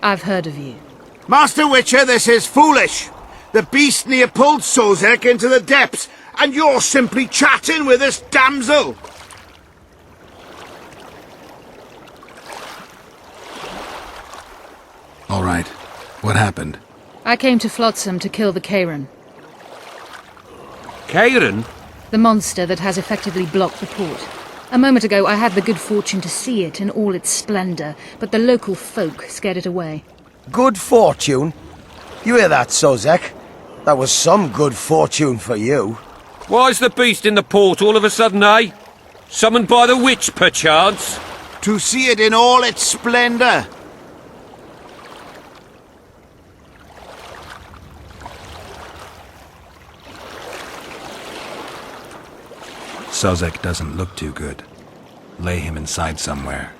I've heard of you. Master Wicher, this is foolish. The beast near pulled Sozek into the depths, and you're simply chatting with this damsel. All right. What happened? I came to Flotsam to kill the Kairan. Kairan? The monster that has effectively blocked the port. A moment ago, I had the good fortune to see it in all its splendor, but the local folk scared it away. Good fortune? You hear that, Sozek? That was some good fortune for you. Why's the beast in the port all of a sudden, eh? Summoned by the witch, perchance? To see it in all its splendor. Sozek doesn't look too good. Lay him inside somewhere.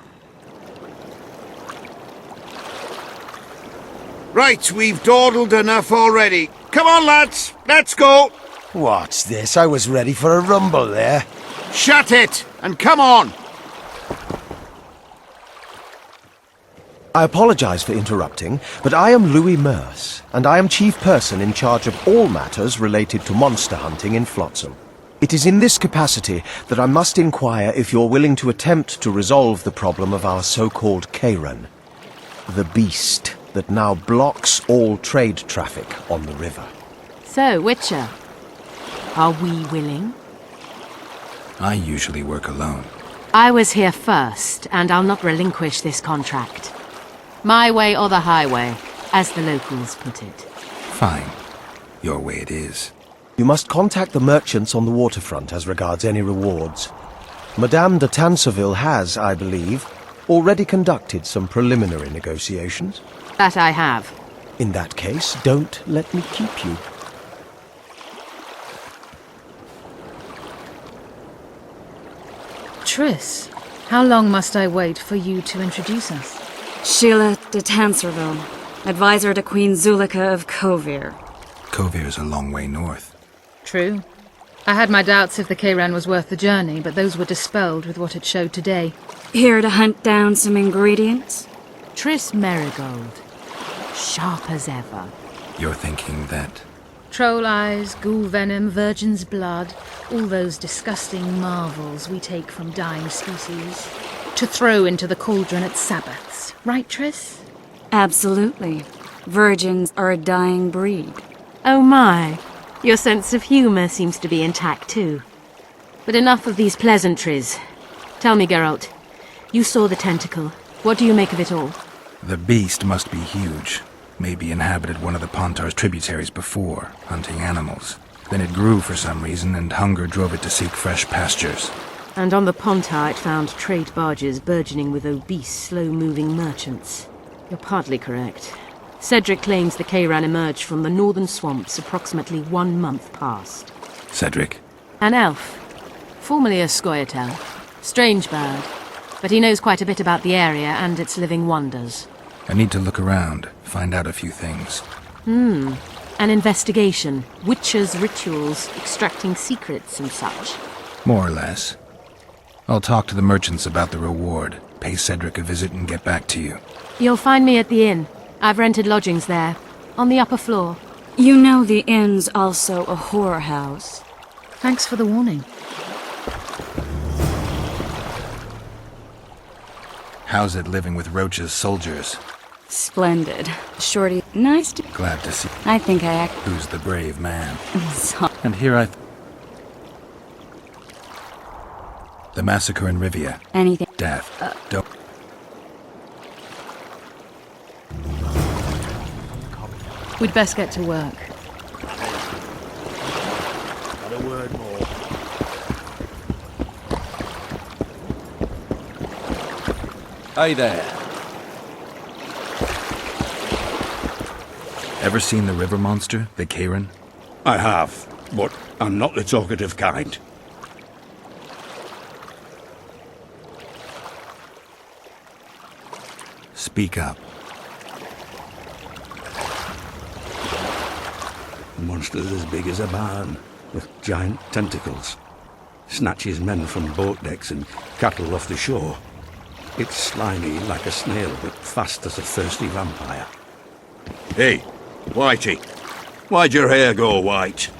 Right, we've dawdled enough already. Come on, lads, let's go. What's this? I was ready for a rumble there. Shut it, and come on. I apologize for interrupting, but I am Louis Merce, and I am chief person in charge of all matters related to monster hunting in Flotsam. It is in this capacity that I must inquire if you're willing to attempt to resolve the problem of our so-called Kairan, the beast that now blocks all trade traffic on the river. So, Wicher, are we willing? I usually work alone. I was here first, and I'll not relinquish this contract. My way or the highway, as the locals put it. Fine. Your way it is. You must contact the merchants on the waterfront as regards any rewards. Madame de Tanseville has, I believe, already conducted some preliminary negotiations? That I have. In that case, don't let me keep you. Triss, how long must I wait for you to introduce us? Sheila de Tanserville, advisor to Queen Zulika of Kovir. Kovir's a long way north. True. I had my doubts if the Kayran was worth the journey, but those were dispelled with what it showed today. Here to hunt down some ingredients? Triss Merigold. Sharp as ever. You're thinking that... Troll eyes, ghoul venom, virgin's blood, all those disgusting marvels we take from dying species, to throw into the cauldron at Sabbaths. Right, Triss? Absolutely. Virgins are a dying breed. Oh my. Your sense of humour seems to be intact too. But enough of these pleasantries. Tell me, Geralt. You saw the tentacle. What do you make of it all? The beast must be huge. Maybe inhabited one of the Pontar's tributaries before, hunting animals. Then it grew for some reason, and hunger drove it to seek fresh pastures. And on the Pontar it found trade barges burgeoning with obese, slow-moving merchants. You're partly correct. Cedric claims the Kayran emerged from the northern swamps approximately 1 month past. Cedric? An elf. Formerly a Scoia'tael. Strange bird. But he knows quite a bit about the area and its living wonders. I need to look around, find out a few things. An investigation. Witcher's rituals, extracting secrets and such. More or less. I'll talk to the merchants about the reward, pay Cedric a visit and get back to you. You'll find me at the inn. I've rented lodgings there, on the upper floor. You know the inn's also a whorehouse. Thanks for the warning. How's it living with Roach's soldiers? Splendid. Shorty, nice to... Glad to see. I think I act... Who's the brave man? So... And here The massacre in Rivia. Anything... Death. Don't... We'd best get to work. Not a word more. Hey there. Ever seen the river monster, the Kayran? I have, but I'm not the talkative kind. Speak up. The monster's as big as a barn, with giant tentacles. Snatches men from boat decks and cattle off the shore. It's slimy like a snail, but fast as a thirsty vampire. Hey, Whitey, why'd your hair go white?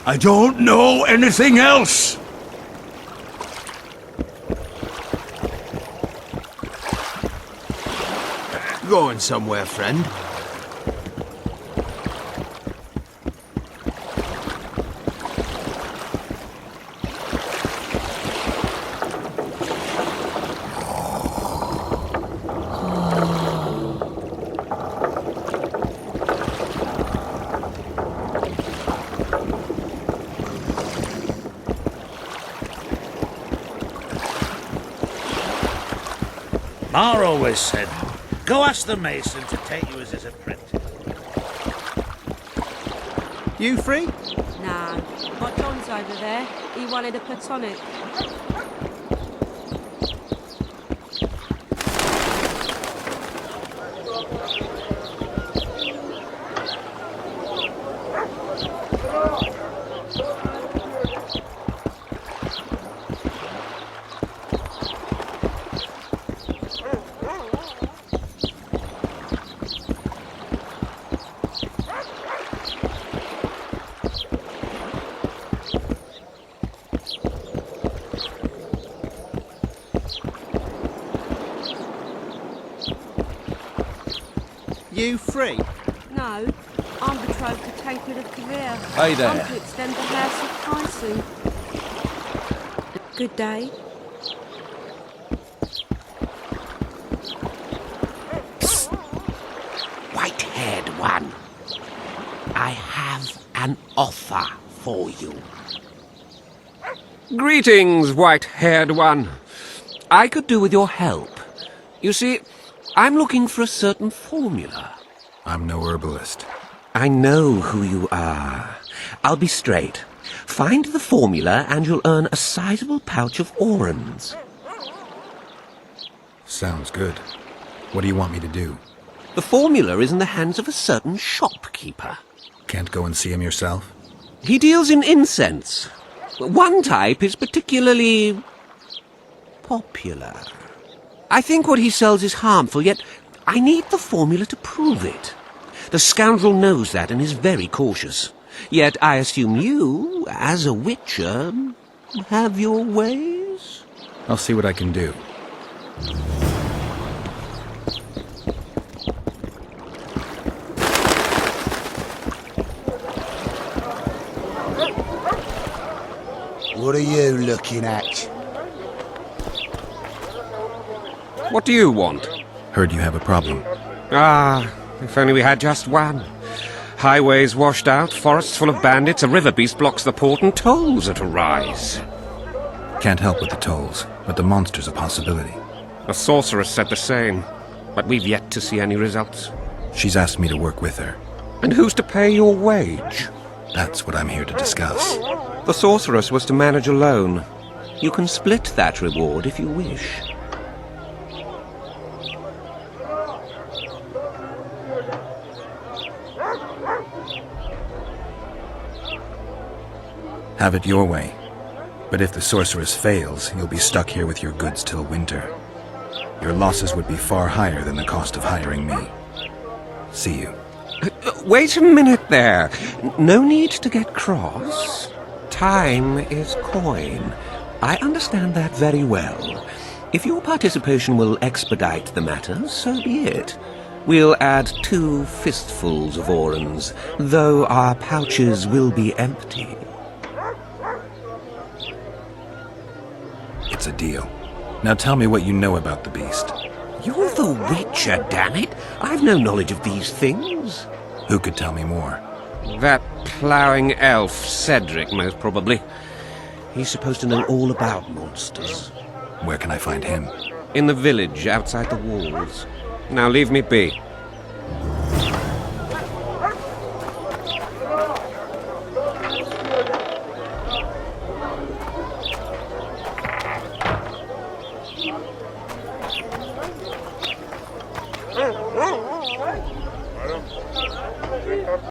I don't know anything else! Going somewhere, friend? Ma always said, go ask the mason to take you as his apprentice. You free? Nah, my John's over there. He wanted a platonic. You free? No, I'm betrothed to Tancred of Kovir. Hey there. I'm to extend the house of Kaisu. Good day. White-haired one, I have an offer for you. Greetings, white-haired one. I could do with your help. You see, I'm looking for a certain formula. I'm no herbalist. I know who you are. I'll be straight. Find the formula and you'll earn a sizable pouch of orans. Sounds good. What do you want me to do? The formula is in the hands of a certain shopkeeper. Can't go and see him yourself? He deals in incense. One type is particularly popular. I think what he sells is harmful, yet I need the formula to prove it. The scoundrel knows that and is very cautious. Yet I assume you, as a Wicher, have your ways? I'll see what I can do. What are you looking at? What do you want? Heard you have a problem. Ah, if only we had just one. Highways washed out, forests full of bandits, a river beast blocks the port, and tolls at a rise. Can't help with the tolls, but the monster's a possibility. A sorceress said the same, but we've yet to see any results. She's asked me to work with her. And who's to pay your wage? That's what I'm here to discuss. The sorceress was to manage alone. You can split that reward if you wish. Have it your way. But if the sorceress fails, you'll be stuck here with your goods till winter. Your losses would be far higher than the cost of hiring me. See you. Wait a minute there. No need to get cross. Time is coin. I understand that very well. If your participation will expedite the matter, so be it. We'll add 2 fistfuls of orans, though our pouches will be empty. It's a deal. Now tell me what you know about the beast. You're the Wicher, damn it! I've no knowledge of these things. Who could tell me more? That ploughing elf, Cedric, most probably. He's supposed to know all about monsters. Where can I find him? In the village, outside the walls. Now leave me be.